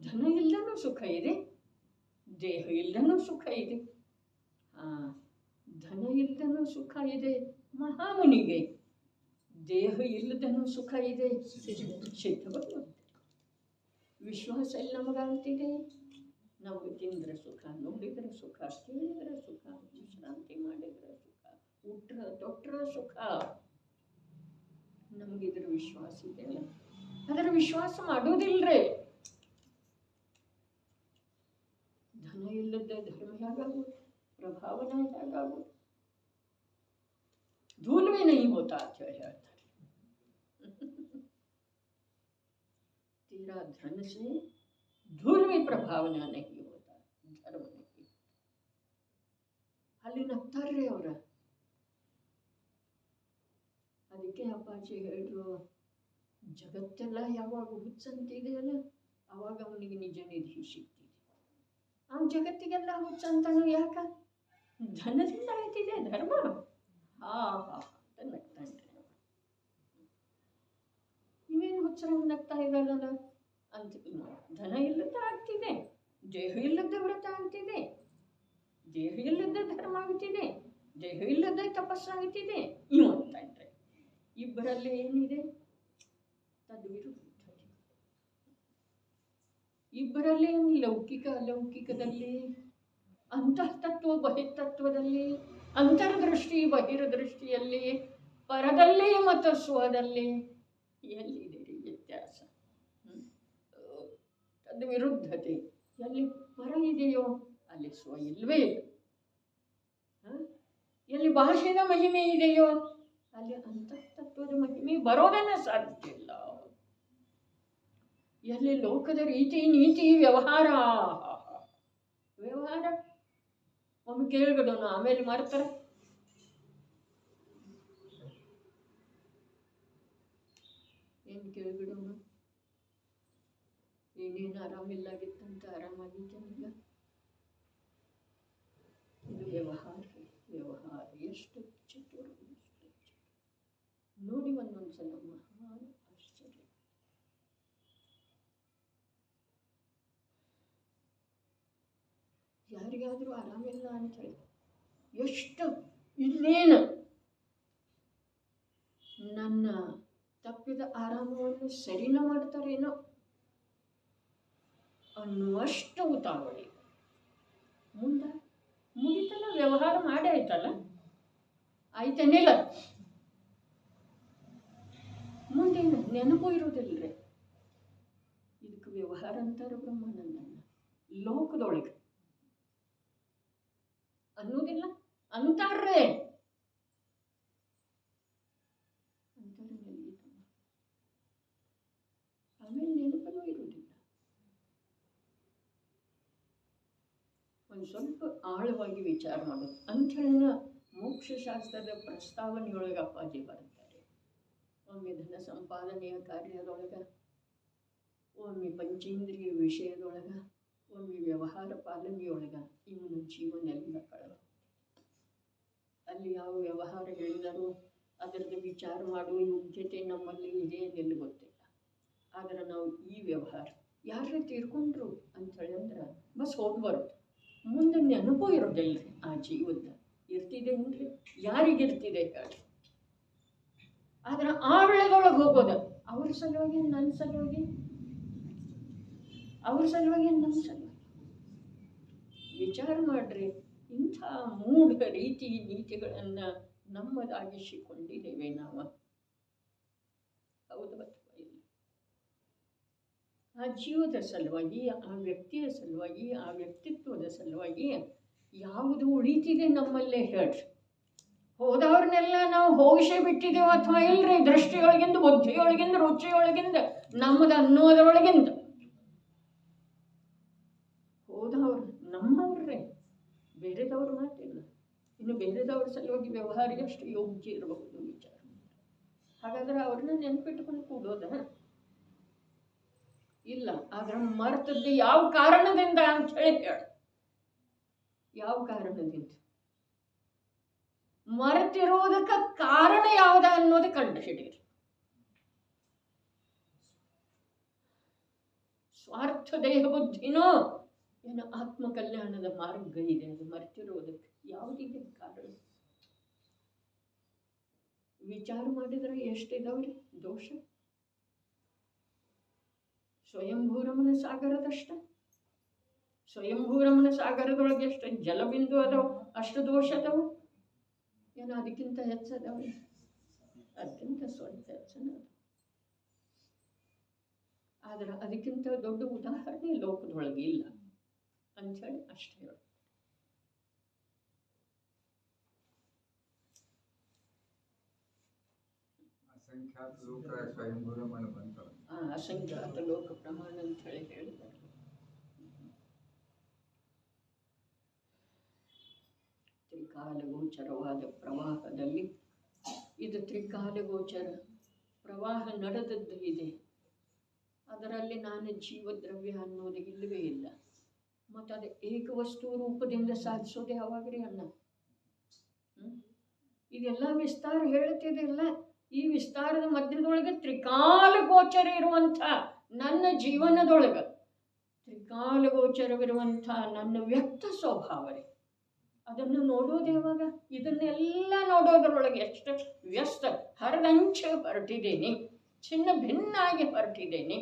ಧನ ಇಲ್ಲನೂ ಸುಖ ಇದೆ, ದೇಹ ಇಲ್ಲನೂ ಸುಖ ಇದೆ. ಧನ ಇಲ್ಲದನೂ ಸುಖ ಇದೆ ಮಹಾಮುನಿಗೆ, ದೇಹ ಇಲ್ಲದನೂ ಸುಖ ಇದೆ ಸಿದ್ಧವಾಗಿ. ವಿಶ್ವಾಸ ಎಲ್ಲ ನಮಗಾಗ್ತಿದೆ. ನಾವು ತಿಂದ್ರೆ ಸುಖ, ನೋಡಿದ್ರೆ ಸುಖ, ಕೇಳಿದ್ರೆ ಸುಖ, ವಿಶ್ರಾಂತಿ ಮಾಡಿದ್ರೆ ಸುಖ, ಊಟ ತೊಟ್ಟರೆ ಸುಖ. ನಮಗಿದ್ರ ವಿಶ್ವಾಸ ಇದೆಯಲ್ಲ, ಅದರ ವಿಶ್ವಾಸ ಮಾಡೋದಿಲ್ರಿ. ಧನ ಇಲ್ಲದ ಧರ್ಮ ಹೇಗಾಗೋದು, ಪ್ರಭಾವನ ಹೇಗಾಗೋದು? धूल भी नहीं होता अच्छा जाता। तेरा धन से धूल भी प्रभावना नहीं होता, धर्म नहीं। ಅಲ್ಲಿ ನಗ್ತಾರ್ರಿ ಅವರ. ಅದಕ್ಕೆ ಅಪ್ಪಾಜಿ ಹೇಳಿದ್ರು, ಜಗತ್ತೆಲ್ಲ ಯಾವಾಗ ಹುಚ್ಚಂತಿದೆಯಲ್ಲ ಅವಾಗ ಅವನಿಗೆ ನಿಜ ನಿಧಿ ಸಿಗ್ತಿದೆ. ಆ ಜಗತ್ತಿಗೆಲ್ಲ ಹುಚ್ಚಂತನೂ ಯಾಕ? ಧನದಿಂದ ಆಯ್ತಿದೆ ಧರ್ಮ. ಅಂತ ನಗ್ತಾನೆ. ನೀವೇನು ಹುಚ್ಚರಂಗೆ ನಗ್ತಾ ಇದ್ದಾರಲ್ಲ ಅಂತ. ಧನ ಇಲ್ಲದ ಆಗ್ತಿದೆ, ದೇಹ ಇಲ್ಲದ ವ್ರತ ಆಗ್ತಿದೆ, ದೇಹ ಇಲ್ಲದ ಧರ್ಮ ಆಗ್ತಿದೆ, ದೇಹ ಇಲ್ಲದ ತಪಸ್ಸಾಗ್ತಿದೆ. ಇವು ಅಂತಂದ್ರೆ ಇಬ್ಬರಲ್ಲಿ ಏನಿದೆ? ತದ್ವಿರುದ್ಧ. ಇಬ್ಬರಲ್ಲಿ ಲೌಕಿಕ ಅಲೌಕಿಕದಲ್ಲಿ, ಅಂತಃತತ್ವ ಬಹಿರ್ತತ್ವದಲ್ಲಿ, ಅಂತರ್ದೃಷ್ಟಿ ಬಹಿರ್ದೃಷ್ಟಿಯಲ್ಲಿ, ಪರದಲ್ಲಿ ಮತ್ತು ಸ್ವದಲ್ಲಿ ಎಲ್ಲಿದೆ ರೀ ವ್ಯತ್ಯಾಸ? ಅದು ವಿರುದ್ಧತೆ. ಎಲ್ಲಿ ಪರ ಇದೆಯೋ ಅಲ್ಲಿ ಸ್ವ ಇಲ್ವೇ ಇಲ್ಲ. ಎಲ್ಲಿ ಭಾಷೆಯ ಮಹಿಮೆ ಇದೆಯೋ ಅಲ್ಲಿ ಅಂತಃತತ್ವದ ಮಹಿಮೆ ಬರೋದನ್ನ ಸಾಧ್ಯ ಇಲ್ಲ. ಎಲ್ಲಿ ಲೋಕದ ರೀತಿ ನೀತಿ ವ್ಯವಹಾರ ಒಮ್ಮೆ ಕೇಳ್ಬಿಡೋಣ, ಆಮೇಲೆ ಮಾಡ್ತಾರೆ. ಏನು ಕೇಳ್ಬಿಡೋಣ? ಏನೇನು ಆರಾಮಿಲ್ಲಾಗಿತ್ತಂತ ಆರಾಮಾಗಿತ್ತಂಗ. ಇದು ವ್ಯವಹಾರ. ವ್ಯವಹಾರ ಎಷ್ಟು ಚತುರ, ನೋಡಿ ಒಂದೊಂದ್ಸಲ ಮಹಾನ್ ಆಶ್ಚರ್ಯ. ಯಾರಿಗಾದ್ರೂ ಆರಾಮಿಲ್ಲ ಅಂತ ಹೇಳಿ ಎಷ್ಟು ಇನ್ನೇನು ನನ್ನ ತಪ್ಪಿದ ಆರಾಮವನ್ನು ಸರಿನ ಮಾಡ್ತಾರೇನೋ, ಅನ್ನುವಷ್ಟು ಉತಾವಳಿ. ಮುಂದೆ ಮುಗಿತಲ್ಲ, ವ್ಯವಹಾರ ಮಾಡೇ ಆಯ್ತಲ್ಲ, ಆಯ್ತೇನಿಲ್ಲ, ಮುಂದೆ ನೆನಪು ಇರೋದಿಲ್ಲರಿ. ಇದಕ್ಕೆ ವ್ಯವಹಾರ ಅಂತಾರೆ ಬ್ರಹ್ಮಾನಂದನ. ಲೋಕದೊಳಗೆ ಅನ್ನೋದಿಲ್ಲ ಅಂತಾರ್ರೆ, ಅಂತಾರೆ ನೆನಪಿತಮ್ಮ. ಆಮೇಲೆ ನೆನಪಲ್ಲೂ ಇರೋದಿಲ್ಲ. ಒಂದು ಸ್ವಲ್ಪ ಆಳವಾಗಿ ವಿಚಾರ ಮಾಡೋದು ಅಂಥೇಳಿ ಮೋಕ್ಷಶಾಸ್ತ್ರದ ಪ್ರಸ್ತಾವನೆಯೊಳಗೆ ಅಪ್ಪಾಜಿ ಬರ್ತಾರೆ. ಒಮ್ಮೆ ಧನ ಸಂಪಾದನೆಯ ಕಾರ್ಯದೊಳಗೆ, ಒಮ್ಮೆ ಪಂಚೇಂದ್ರಿಯ ವಿಷಯದೊಳಗೆ, ಒಮ್ಮೆ ವ್ಯವಹಾರ ಪಾಲನೆಯೊಳಗೆ ಇವನ ಜೀವನ ಎಲ್ಲ ಕಳೆದ. ಅಲ್ಲಿ ಯಾವ ವ್ಯವಹಾರ ಹೇಳಿದರೂ ಅದರದ್ದು ವಿಚಾರ ಮಾಡುವ ಯೋಗ್ಯತೆ ನಮ್ಮಲ್ಲಿ ಇದೆ ಅನ್ನೆಲ್ಲ ಗೊತ್ತಿಲ್ಲ. ಆದರೆ ನಾವು ಈ ವ್ಯವಹಾರ ಯಾರೇ ತೀರ್ಕೊಂಡ್ರು ಅಂಥೇಳಿ ಅಂದ್ರೆ ಬಸ್ ಹೋಗಿ ಬರೋದು, ಮುಂದೆ ನೆನಪು ಇರೋದಿಲ್ಲ ರೀ. ಆ ಜೀವದ ಇರ್ತಿದೆ ಅಂದ್ರೆ ಯಾರಿಗಿರ್ತಿದೆ ಹೇಳಿ. ಆದ್ರೆ ಆ ವೇಳೆದೊಳಗೆ ಹೋಗೋದು ಅವ್ರ ಸಲುವಾಗಿ, ನನ್ನ ಸಲುವಾಗಿ, ಅವ್ರ ಸಲುವಾಗಿ, ನಮ್ಮ ಸಲುವಾಗಿ. ವಿಚಾರ ಮಾಡ್ರಿ, ಇಂಥ ಮೂಢ ರೀತಿ ನೀತಿಗಳನ್ನು ನಮ್ಮದಾಗಿಸಿಕೊಂಡಿದ್ದೇವೆ ನಾವು. ಹೌದು ಅಥವಾ ಇಲ್ಲ? ಆ ಜೀವದ ಸಲುವಾಗಿ, ಆ ವ್ಯಕ್ತಿಯ ಸಲುವಾಗಿ, ಆ ವ್ಯಕ್ತಿತ್ವದ ಸಲುವಾಗಿ ಯಾವುದು ಉಳಿತಿದೆ ನಮ್ಮಲ್ಲೇ ಹೇಳ್ರಿ. ಹೋದವ್ರನ್ನೆಲ್ಲ ನಾವು ಹೋಗಿಸೇ ಬಿಟ್ಟಿದ್ದೇವೆ ಅಥವಾ ಇಲ್ರಿ? ದೃಷ್ಟಿಯೊಳಗಿಂದ, ಬುದ್ಧಿಯೊಳಗಿಂದ, ರುಚಿಯೊಳಗಿಂದ, ನಮ್ಮದು ಅನ್ನೋದರೊಳಗಿಂದ ಹೋದವ್ರು ನಮ್ಮವ್ರೇ, ಬೇರೆದವ್ರು ಮಾತಿಲ್ಲ. ಇನ್ನು ಬೇರೆದವ್ರ ಸಲುವಾಗಿ ವ್ಯವಹಾರ ಎಷ್ಟು ಯೋಗ್ಯ ಇರಬಹುದು ವಿಚಾರ. ಹಾಗಾದ್ರೆ ಅವ್ರನ್ನ ನೆನಪಿಟ್ಕೊಂಡು ಕೂಡೋದ ಇಲ್ಲ. ಆದ್ರೆ ಮರ್ತದ್ದು ಯಾವ ಕಾರಣದಿಂದ ಅಂತ ಹೇಳಿ ಹೇಳಿ. ಯಾವ ಕಾರಣದಿಂದ ಮರೆತಿರುವುದಕ್ಕೆ ಕಾರಣ ಯಾವ್ದ ಅನ್ನೋದು ಕಂಡು ಹಿಡೀರಿ. ಸ್ವಾರ್ಥ ದೇಹ ಬುದ್ಧಿನೋ ಏನೋ ಆತ್ಮ ಕಲ್ಯಾಣದ ಮಾರ್ಗ ಇದೆ, ಅದು ಮರೆತಿರುವುದಕ್ಕೆ ಯಾವುದಿದೆ ಕಾರಣ? ವಿಚಾರ ಮಾಡಿದ್ರೆ ಎಷ್ಟಿದಾವ್ರಿ ದೋಷ? ಸ್ವಯಂಭೂರಮನ ಸಾಗರದಷ್ಟ, ಸ್ವಯಂಭೂರಮನ ಸಾಗರದೊಳಗೆ ಎಷ್ಟು ಜಲಬಿಂದು ಅದಾವ, ಅಷ್ಟು ದೋಷ ಅದಾವು. ಏನೋ ಅದಕ್ಕಿಂತ ಹೆಚ್ಚದವ್ರಿ? ಅದಕ್ಕಿಂತ ಸ್ವಲ್ಪ ಹೆಚ್ಚನ. ಆದ್ರೆ ಅದಕ್ಕಿಂತ ದೊಡ್ಡ ಉದಾಹರಣೆ ಲೋಕದೊಳಗೆ ಇಲ್ಲ ಅಂಥೇಳಿ ಅಷ್ಟೇ ಹೇಳಿ. ಅಸಂಖ್ಯಾತ ಲೋಕ ಪ್ರಮಾಣ ಅಂತ ಹೇಳಿ ಹೇಳಿದ್ದಾರೆ. ತ್ರಿಕಾಲಗೋಚರವಾದ ಪ್ರವಾಹದಲ್ಲಿ ಇದು ತ್ರಿಕಾಲಗೋಚರ ಪ್ರವಾಹ ನಡೆದದ್ದು ಇದೆ. ಅದರಲ್ಲಿ ನಾನು ಜೀವದ್ರವ್ಯ ಅನ್ನೋದು ಇಲ್ಲವೇ ಇಲ್ಲ. ಮತ್ತು ಅದು ಏಕವಸ್ತು ರೂಪದಿಂದ ಸಾಧಿಸೋದು ಯಾವಾಗ್ರಿ ಅನ್ನ? ಇದೆಲ್ಲ ವಿಸ್ತಾರ ಹೇಳ್ತಿದೆಯಲ್ಲ. ಈ ವಿಸ್ತಾರದ ಮಧ್ಯದೊಳಗೆ ತ್ರಿಕಾಲಗೋಚರ ಇರುವಂಥ ನನ್ನ ಜೀವನದೊಳಗೆ ತ್ರಿಕಾಲಗೋಚರವಿರುವಂಥ ನನ್ನ ವ್ಯಕ್ತ ಸ್ವಭಾವ ರೀ. ಅದನ್ನು ನೋಡೋದು ಯಾವಾಗ? ಇದನ್ನೆಲ್ಲ ನೋಡೋದ್ರೊಳಗೆ ಎಷ್ಟು ವ್ಯಸ್ತ ಹರದಂಚೆ ಹೊರಟಿದ್ದೇನೆ, ಚಿನ್ನ ಭಿನ್ನಾಗಿ ಹೊರಟಿದ್ದೇನೆ.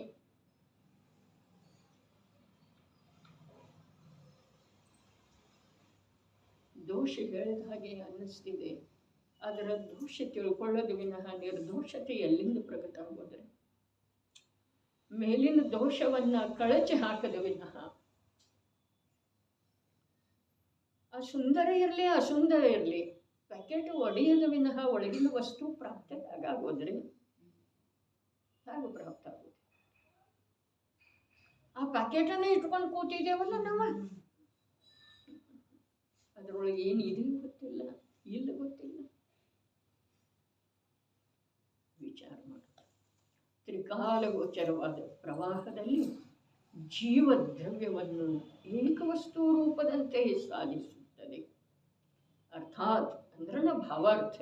ದೋಷ ಹೇಳಿದ ಹಾಗೆ ಅನ್ನಿಸ್ತಿದೆ. ಅದರ ದೋಷ ತಿಳ್ಕೊಳ್ಳೋದು ವಿನಃ ನಿರ್ದೋಷತೆ ಎಲ್ಲಿಂದ ಪ್ರಕಟ ಆಗೋದ್ರೆ? ಮೇಲಿನ ದೋಷವನ್ನ ಕಳಚಿ ಹಾಕದ ವಿನಃ ಆ ಸುಂದರ ಇರಲಿ ಅಸುಂದರ ಇರಲಿ ಪ್ಯಾಕೆಟ್ ಒಡೆಯದ ವಿನಃ ಒಳಗಿನ ವಸ್ತು ಪ್ರಾಪ್ತ ಆಗೋದ್ರಿ? ಹೇಗೆ ಪ್ರಾಪ್ತ ಆಗೋದು? ಆ ಪ್ಯಾಕೆಟನ್ನು ಇಟ್ಕೊಂಡು ಕೂತಿದ್ದೇವಲ್ಲ ನಾವು, ಅದರೊಳಗೆ ಏನಿದೆ ಗೊತ್ತಿಲ್ಲ, ಇಲ್ಲ ಗೊತ್ತಿಲ್ಲ. ವಿಚಾರ ಮಾಡಿ. ತ್ರಿಕಾಲಗೋಚರವಾದ ಪ್ರವಾಹದಲ್ಲಿ ಜೀವದ್ರವ್ಯವನ್ನು ಏಕವಸ್ತು ರೂಪದಂತೆ ಸಾಧಿಸುತ್ತದೆ. ಅರ್ಥಾತ್ ಅಂದ್ರೆ ಭಾವಾರ್ಥ,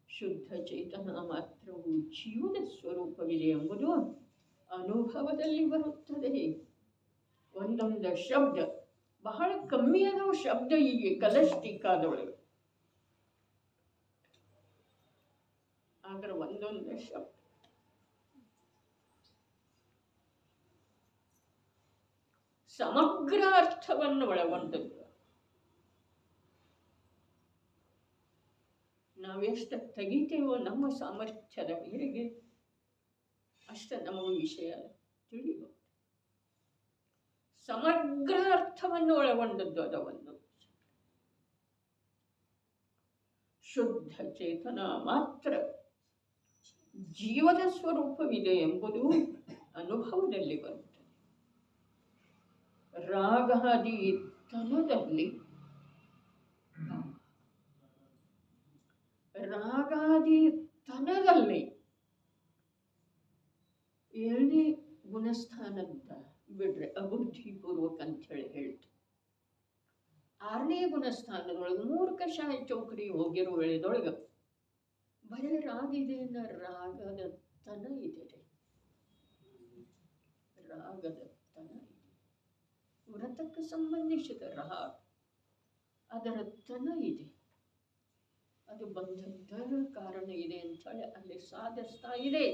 ಶುದ್ಧ ಚೇತನ ಮಾತ್ರವು ಜೀವದ ಸ್ವರೂಪವಿದೆ ಎಂಬುದು ಅನುಭವದಲ್ಲಿ ಬರುತ್ತದೆ. ಒಂದೊಂದು ಶಬ್ದ ಬಹಳ ಕಮ್ಮಿ ಅದಾವ ಶಬ್ದ ಹೀಗೆ ಕಲಸ್ಟಿಕಾದೊಳಗೆ. ಆದ್ರೆ ಒಂದೊಂದು ಶಬ್ದ ಸಮಗ್ರ ಅರ್ಥವನ್ನು ಒಳಗೊಂಡದ್ದು. ನಾವೆಷ್ಟು ತೆಗಿತೇವೋ ನಮ್ಮ ಸಾಮರ್ಥ್ಯದ ಮೇರೆಗೆ ಅಷ್ಟ ನಮಗೂ ವಿಷಯ ತಿಳಿಬಹುದು. ಸಮಗ್ರ ಅರ್ಥವನ್ನು ಒಳಗೊಂಡದ್ದು ಅದ ಒಂದು. ಶುದ್ಧ ಚೇತನ ಮಾತ್ರ ಜೀವದ ಸ್ವರೂಪವಿದೆ ಎಂಬುದು ಅನುಭವದಲ್ಲಿ ಬರುತ್ತದೆ. ರಾಗಾದಿ ತನದಲ್ಲಿ ಏಳನೇ ಗುಣಸ್ಥಾನ ಅಂತ ಬಿಡ್ರೆ ಅಬುದ್ಧಿಪೂರ್ವಕ ಅಂತ ಹೇಳ್ತಾರೆ. 6ನೇ ಗುಣಸ್ಥಾನದೊಳಗೆ 3 ಕಷಾಯ ಚೌಕಡಿ ಹೋಗಿರೋ ವೇಳೆದೊಳಗೆ ಬರೀ ರಾಗಿದೆ ರಾಗದ ತನ ಇದೆ. ರಾಗದ ತನ ಇದೆ. ವ್ರತಕ್ಕೆ ಸಂಬಂಧಿಸಿದ ರಾಗ ಅದರ ತನ ಇದೆ. ಅದು ಬಂದದ್ದರ ಕಾರಣ ಇದೆ ಅಂತೇಳಿ ಅಲ್ಲಿ ಸಾಧಿಸ್ತಾ ಇದೆ.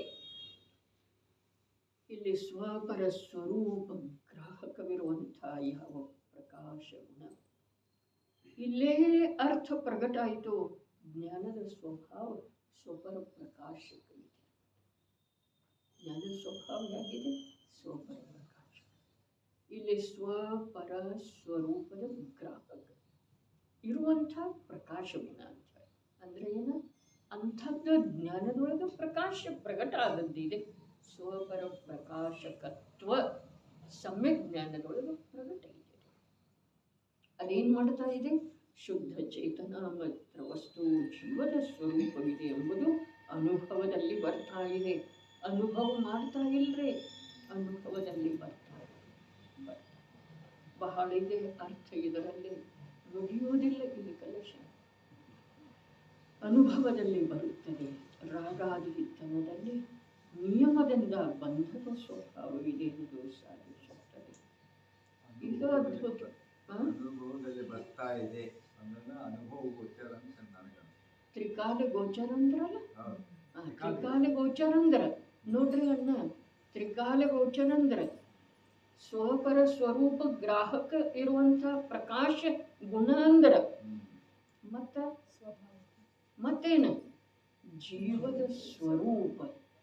ಇಲ್ಲಿ ಸ್ವಪರ ಸ್ವರೂಪ ಗ್ರಾಹಕವಿರುವಂತಹ ಯಾವ ಪ್ರಕಾಶ ಗುಣ ಇಲ್ಲೇ ಅರ್ಥ ಪ್ರಗಟ ಆಯಿತು. ಜ್ಞಾನದ ಸ್ವಭಾವ ಸ್ವಪರ ಪ್ರಕಾಶಕವಿದೆ. ಜ್ಞಾನದ ಸ್ವಭಾವ ಹೇಗಿದೆ? ಸ್ವಪರ ಪ್ರಕಾಶ. ಇಲ್ಲಿ ಸ್ವಪರ ಸ್ವರೂಪದ ಗ್ರಾಹಕ ಇರುವಂಥ ಪ್ರಕಾಶ ಗುಣ ಅಂತ ಅಂದ್ರೆ ಏನು? ಅಂಥದ್ದು ಜ್ಞಾನದೊಳಗೆ ಪ್ರಕಾಶ ಪ್ರಗಟ ಆದದ್ದಿದೆ. ಸ್ವಪರ ಪ್ರಕಾಶಕತ್ವ ಸಮ್ಯಕ್ ಜ್ಞಾನದೊಳಗೆ ಪ್ರಗಟ ಇದೆ. ಅದೇನು ಮಾಡ್ತಾ ಇದೆ? ಶುದ್ಧ ಚೇತನ ಮಾತ್ರ ವಸ್ತು ಜೀವದ ಸ್ವರೂಪವಿದೆ ಎಂಬುದು ಅನುಭವದಲ್ಲಿ ಬರ್ತಾ ಇದೆ. ಅನುಭವ ಮಾಡ್ತಾ ಇಲ್ರಿ, ಅನುಭವದಲ್ಲಿ ಬರ್ತಾ ಇದೆ. ಬಹಳ ಇದೆ ಅರ್ಥ ಇದರಲ್ಲಿ, ನುಡಿಯೋದಿಲ್ಲ ಇಲ್ಲಿ ಕಲಶ. ಅನುಭವದಲ್ಲಿ ಬರುತ್ತದೆ. ರಾಗಾದಿತನದಲ್ಲಿ ನಿಯಮದಿಂದ ಬಂಧದ ಸ್ವಭಾವವಿದೆ ಎಂದು ಸಾಧಿಸುತ್ತದೆ. ಇದು ಅದ್ಭುತ. ಅನುಭವದಲ್ಲಿ ಬರ್ತಾ ಇದೆ. ಅನುಭವ ಗೋಚರ ಅಂತ ನನಗೆ ತ್ರಿಕಾಲ ಗೋಚರ ಅಂದ್ರಲ್ಲ. ತ್ರಿಕಾಲ ಗೋಚರ ಅಂದ್ರ ನೋಡ್ರಿ ಅಣ್ಣ, ತ್ರಿಕಾಲ ಗೋಚರ ಅಂದ್ರ ಸ್ವಪರ ಸ್ವರೂಪ ಗ್ರಾಹಕ ಇರುವಂತ ಪ್ರಕಾಶ ಗುಣ ಅಂದ್ರ ಮತ್ತೇನು? ಜೀವದ ಸ್ವರೂಪ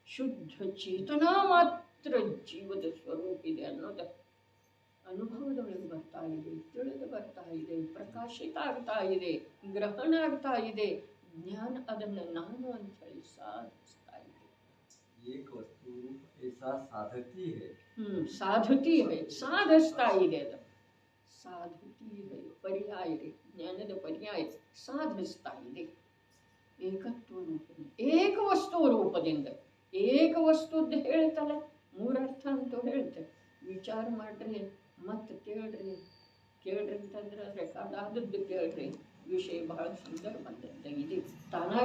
ಶುದ್ಧ ಚೇತನ ಮಾತ್ರ ಜೀವದ ಸ್ವರೂಪ ಇದೆ ಅನ್ನೋದ ಅನುಭವದೊಳಗೆ ಬರ್ತಾ ಇದೆ, ತಿಳಿದು ಬರ್ತಾ ಇದೆ, ಪ್ರಕಾಶಿತ ಆಗ್ತಾ ಇದೆ, ಗ್ರಹಣ ಆಗ್ತಾ ಇದೆ. ಜ್ಞಾನ ಅದನ್ನು ನಾನು ಅಂತ ಹೇಳಿ ಸಾಧಿಸ್ತಾ ಇದೆ. ಸಾಧತಿ ಹೈ, ಸಾಧಿಸ್ತಾ ಇದೆ. ಅದು ಸಾಧತಿ ಹೈ, ಪರ್ಯಾಯ ಇದೆ, ಜ್ಞಾನದ ಪರ್ಯಾಯ. ಸಾಧಿಸ್ತಾ ಇದೆ ಏಕತ್ವ ರೂಪದಿಂದ, ಏಕ ವಸ್ತು ರೂಪದಿಂದ. ಏಕ ವಸ್ತು ಅಂತ ಹೇಳ್ತಲ್ಲ, 3 ಅರ್ಥ ಅಂತ ಹೇಳ್ತಾರೆ. ವಿಚಾರ ಮಾಡ್ರಿ, ಮತ್ತೆ ಕೇಳ್ರಿ ಅಂತಂದ್ರೆ ರೆಕಾರ್ಡ್ ಆದದ್ದು ಕೇಳ್ರಿ. ವಿಷಯ ಬಹಳ ಸುಂದರ ಬಂದದ್ದು ಇದೆ. ತಾನಾಗಿ